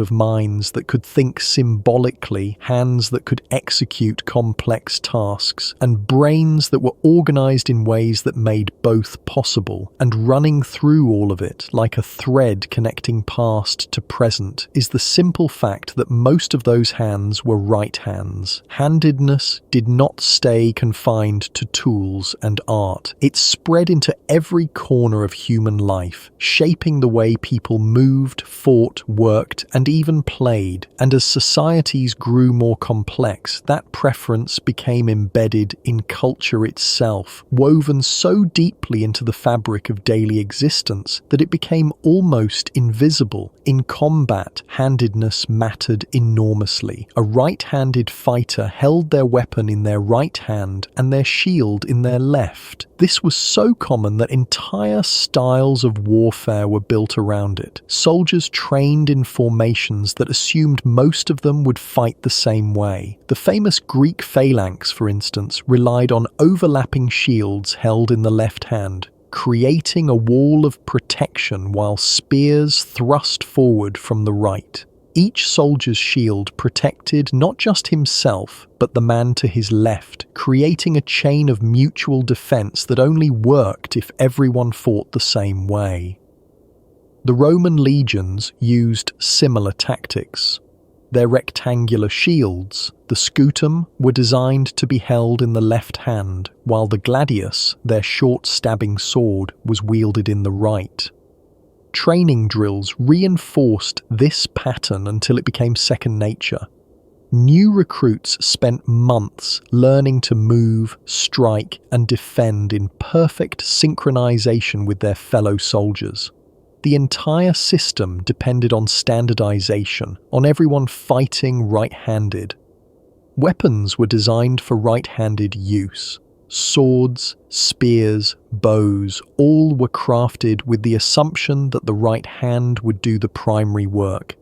of minds that could think symbolically, hands that could execute complex tasks, and brains that were organized in ways that made both possible. And running through all of it, like a thread connecting past to present, is the simple fact that most of those hands were right hands. Handedness did not stay confined to tools and art. It spread into every corner of human life, shaping the way people moved, fought, worked, and even played. And as societies grew more complex, that preference became embedded in culture itself, woven so deeply into the fabric of daily existence that it became almost invisible. In combat, handedness mattered enormously. A right-handed fighter held their weapon in their right hand and their shield in their left. This was so common that entire styles of warfare were built around it. Soldiers trained in formations that assumed most of them would fight the same way. The famous Greek phalanx, for instance, relied on overlapping shields held in the left hand, creating a wall of protection while spears thrust forward from the right. Each soldier's shield protected not just himself, but the man to his left, creating a chain of mutual defense that only worked if everyone fought the same way. The Roman legions used similar tactics. Their rectangular shields, the scutum, were designed to be held in the left hand, while the gladius, their short stabbing sword, was wielded in the right. Training drills reinforced this pattern until it became second nature. New recruits spent months learning to move, strike, and defend in perfect synchronization with their fellow soldiers. The entire system depended on standardization, on everyone fighting right-handed. Weapons were designed for right-handed use. Swords, spears, bows, all were crafted with the assumption that the right hand would do the primary work.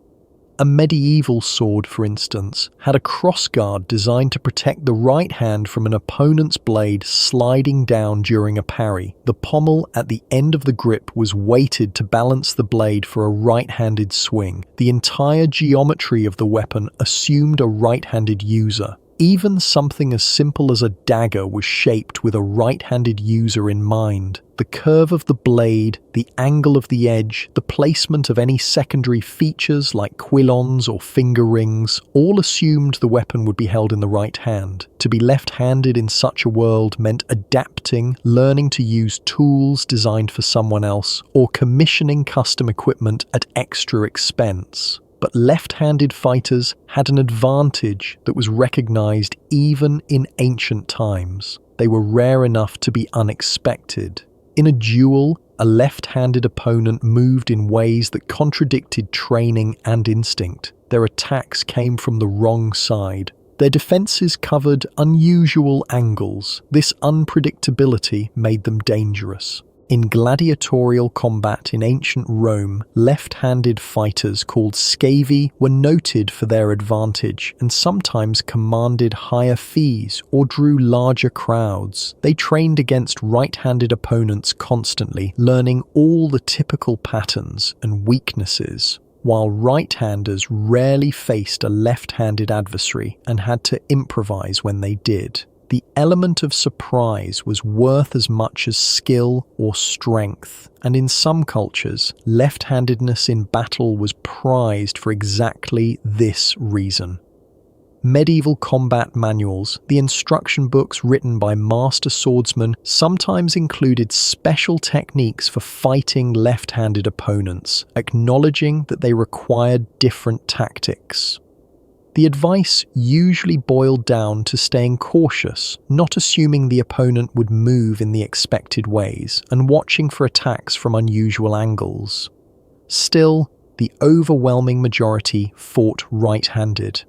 A medieval sword, for instance, had a crossguard designed to protect the right hand from an opponent's blade sliding down during a parry. The pommel at the end of the grip was weighted to balance the blade for a right-handed swing. The entire geometry of the weapon assumed a right-handed user. Even something as simple as a dagger was shaped with a right-handed user in mind. The curve of the blade, the angle of the edge, the placement of any secondary features like quillons or finger rings, all assumed the weapon would be held in the right hand. To be left-handed in such a world meant adapting, learning to use tools designed for someone else, or commissioning custom equipment at extra expense. But left-handed fighters had an advantage that was recognized even in ancient times. They were rare enough to be unexpected. In a duel, a left-handed opponent moved in ways that contradicted training and instinct. Their attacks came from the wrong side. Their defenses covered unusual angles. This unpredictability made them dangerous. In gladiatorial combat in ancient Rome, left-handed fighters called scavi were noted for their advantage and sometimes commanded higher fees or drew larger crowds. They trained against right-handed opponents constantly, learning all the typical patterns and weaknesses, while right-handers rarely faced a left-handed adversary and had to improvise when they did. The element of surprise was worth as much as skill or strength, and in some cultures, left-handedness in battle was prized for exactly this reason. Medieval combat manuals, the instruction books written by master swordsmen, sometimes included special techniques for fighting left-handed opponents, acknowledging that they required different tactics. The advice usually boiled down to staying cautious, not assuming the opponent would move in the expected ways, and watching for attacks from unusual angles. Still, the overwhelming majority fought right-handed,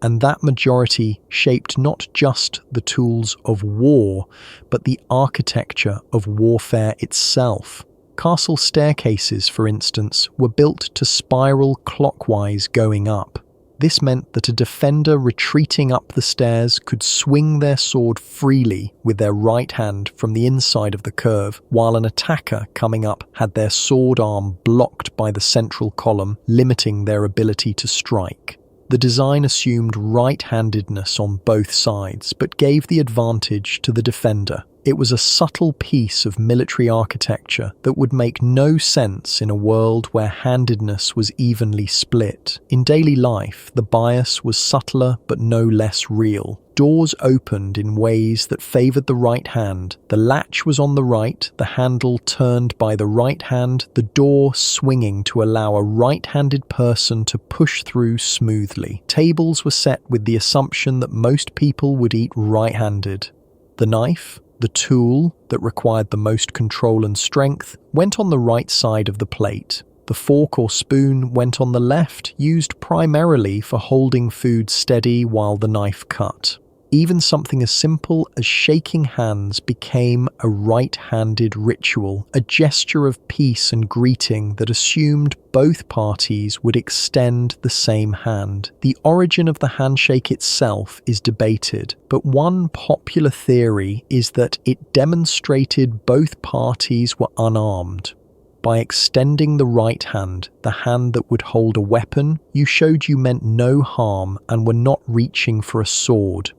and that majority shaped not just the tools of war, but the architecture of warfare itself. Castle staircases, for instance, were built to spiral clockwise going up. This meant that a defender retreating up the stairs could swing their sword freely with their right hand from the inside of the curve, while an attacker coming up had their sword arm blocked by the central column, limiting their ability to strike. The design assumed right-handedness on both sides, but gave the advantage to the defender. It was a subtle piece of military architecture that would make no sense in a world where handedness was evenly split. In daily life, the bias was subtler but no less real. Doors opened in ways that favored the right hand. The latch was on the right, the handle turned by the right hand, the door swinging to allow a right-handed person to push through smoothly. Tables were set with the assumption that most people would eat right-handed. The knife, the tool that required the most control and strength, went on the right side of the plate. The fork or spoon went on the left, used primarily for holding food steady while the knife cut. Even something as simple as shaking hands became a right-handed ritual, a gesture of peace and greeting that assumed both parties would extend the same hand. The origin of the handshake itself is debated, but one popular theory is that it demonstrated both parties were unarmed. By extending the right hand, the hand that would hold a weapon, you showed you meant no harm and were not reaching for a sword.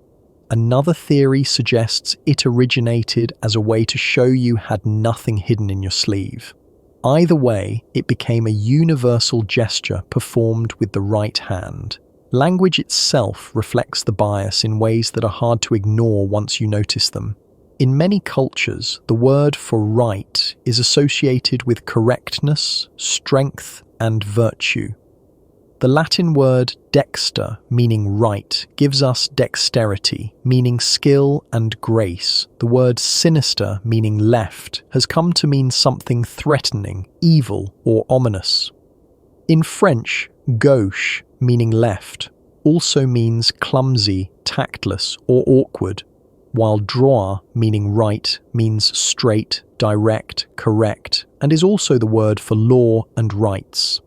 Another theory suggests it originated as a way to show you had nothing hidden in your sleeve. Either way, it became a universal gesture performed with the right hand. Language itself reflects the bias in ways that are hard to ignore once you notice them. In many cultures, the word for right is associated with correctness, strength, and virtue. The Latin word dexter, meaning right, gives us dexterity, meaning skill and grace. The word sinister, meaning left, has come to mean something threatening, evil, or ominous. In French, gauche, meaning left, also means clumsy, tactless, or awkward, while droit, meaning right, means straight, direct, correct, and is also the word for law and rights.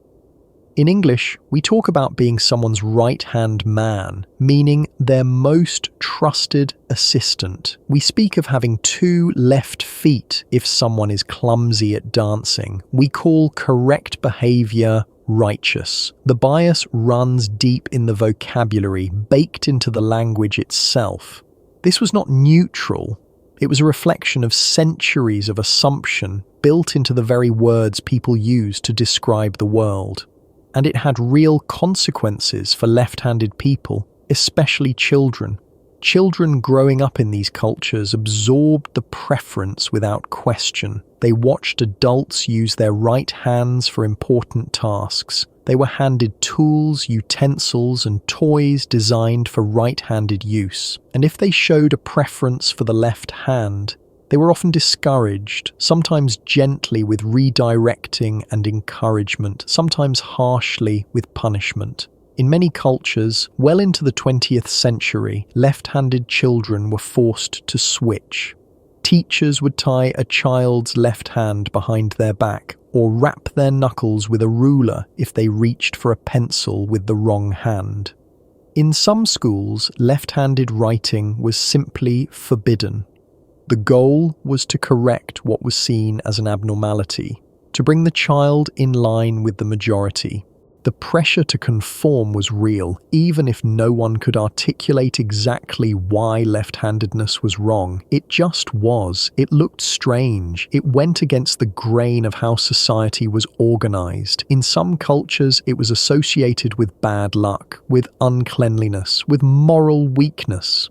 In English, we talk about being someone's right-hand man, meaning their most trusted assistant. We speak of having two left feet if someone is clumsy at dancing. We call correct behavior righteous. The bias runs deep in the vocabulary, baked into the language itself. This was not neutral. It was a reflection of centuries of assumption built into the very words people use to describe the world. And it had real consequences for left-handed people, especially children. Children growing up in these cultures absorbed the preference without question. They watched adults use their right hands for important tasks. They were handed tools, utensils, and toys designed for right-handed use. And if they showed a preference for the left hand, they were often discouraged, sometimes gently with redirecting and encouragement, sometimes harshly with punishment. In many cultures, well into the 20th century, left-handed children were forced to switch. Teachers would tie a child's left hand behind their back or wrap their knuckles with a ruler if they reached for a pencil with the wrong hand. In some schools, left-handed writing was simply forbidden. The goal was to correct what was seen as an abnormality, to bring the child in line with the majority. The pressure to conform was real, even if no one could articulate exactly why left-handedness was wrong. It just was. It looked strange. It went against the grain of how society was organized. In some cultures, it was associated with bad luck, with uncleanliness, with moral weakness.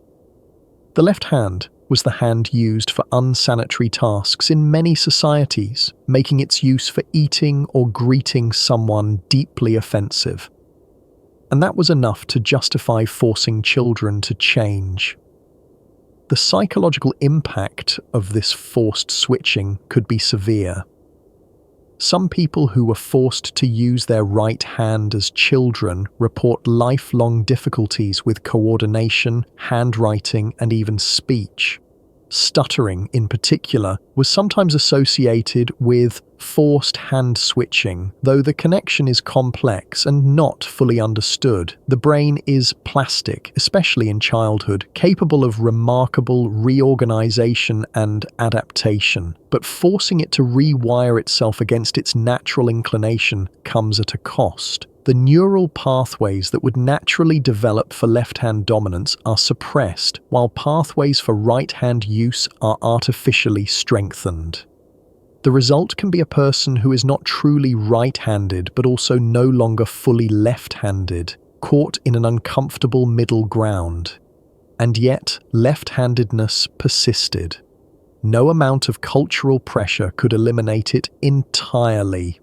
The left hand was the hand used for unsanitary tasks in many societies, making its use for eating or greeting someone deeply offensive. And that was enough to justify forcing children to change. The psychological impact of this forced switching could be severe. Some people who were forced to use their right hand as children report lifelong difficulties with coordination, handwriting, and even speech. Stuttering, in particular, was sometimes associated with forced hand switching, though the connection is complex and not fully understood. The brain is plastic, especially in childhood, capable of remarkable reorganization and adaptation. But forcing it to rewire itself against its natural inclination comes at a cost. The neural pathways that would naturally develop for left-hand dominance are suppressed, while pathways for right-hand use are artificially strengthened. The result can be a person who is not truly right-handed but also no longer fully left-handed, caught in an uncomfortable middle ground. And yet, left-handedness persisted. No amount of cultural pressure could eliminate it entirely.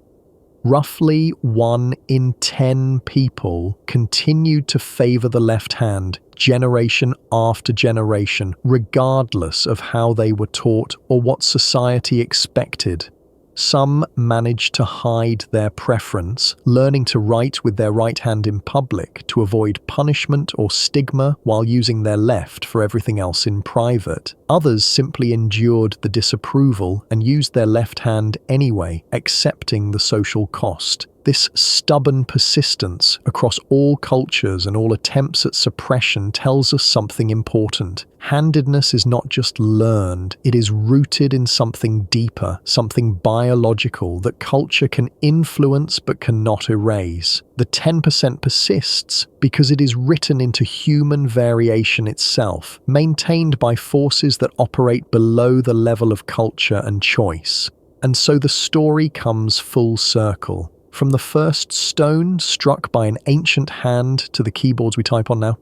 Roughly 1 in 10 people continued to favor the left hand, generation after generation, regardless of how they were taught or what society expected. Some managed to hide their preference, learning to write with their right hand in public to avoid punishment or stigma while using their left for everything else in private. Others simply endured the disapproval and used their left hand anyway, accepting the social cost. This stubborn persistence across all cultures and all attempts at suppression tells us something important. Handedness is not just learned, it is rooted in something deeper, something biological that culture can influence but cannot erase. The 10% persists because it is written into human variation itself, maintained by forces that operate below the level of culture and choice. And so the story comes full circle. From the first stone struck by an ancient hand to the keyboards we type on now.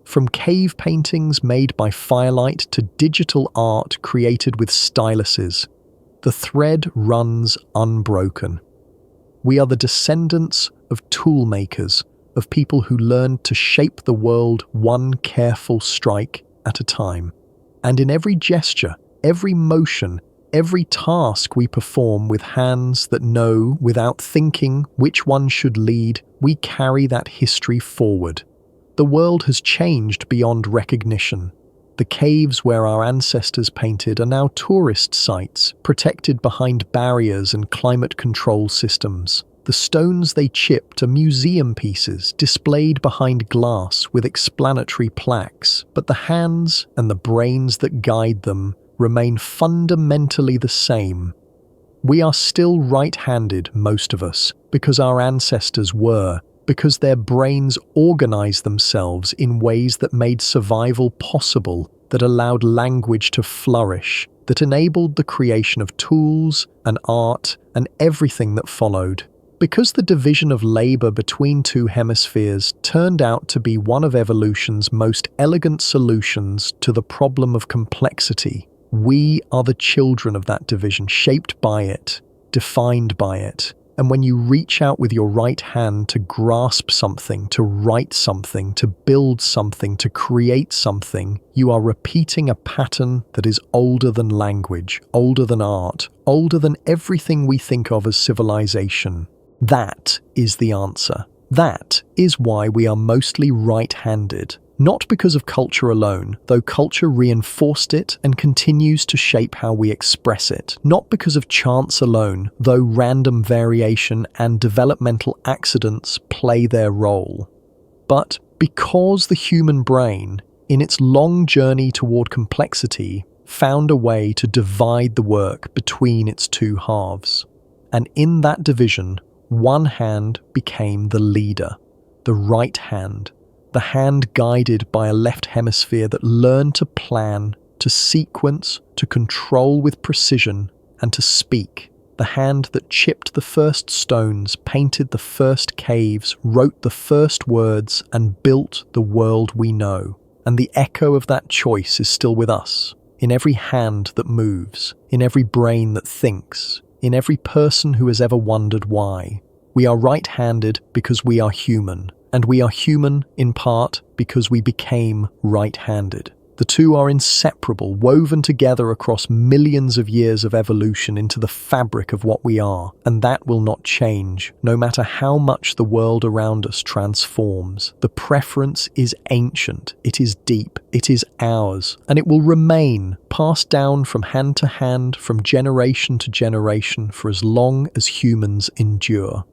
From cave paintings made by firelight to digital art created with styluses, the thread runs unbroken. We are the descendants of tool makers, of people who learned to shape the world one careful strike at a time. And in every gesture, every motion, every task we perform with hands that know, without thinking, which one should lead, we carry that history forward. The world has changed beyond recognition. The caves where our ancestors painted are now tourist sites, protected behind barriers and climate control systems. The stones they chipped are museum pieces, displayed behind glass with explanatory plaques, but the hands and the brains that guide them remain fundamentally the same. We are still right-handed, most of us, because our ancestors were, because their brains organized themselves in ways that made survival possible, that allowed language to flourish, that enabled the creation of tools and art and everything that followed. Because the division of labor between two hemispheres turned out to be one of evolution's most elegant solutions to the problem of complexity, we are the children of that division, shaped by it, defined by it. And when you reach out with your right hand to grasp something, to write something, to build something, to create something, you are repeating a pattern that is older than language, older than art, older than everything we think of as civilization. That is the answer. That is why we are mostly right-handed. Not because of culture alone, though culture reinforced it and continues to shape how we express it. Not because of chance alone, though random variation and developmental accidents play their role. But because the human brain, in its long journey toward complexity, found a way to divide the work between its two halves. And in that division, one hand became the leader, the right hand, the hand guided by a left hemisphere that learned to plan, to sequence, to control with precision, and to speak. The hand that chipped the first stones, painted the first caves, wrote the first words, and built the world we know. And the echo of that choice is still with us, in every hand that moves, in every brain that thinks, in every person who has ever wondered why. We are right-handed because we are human. And we are human, in part, because we became right-handed. The two are inseparable, woven together across millions of years of evolution into the fabric of what we are, and that will not change, no matter how much the world around us transforms. The preference is ancient, it is deep, it is ours, and it will remain, passed down from hand to hand, from generation to generation, for as long as humans endure.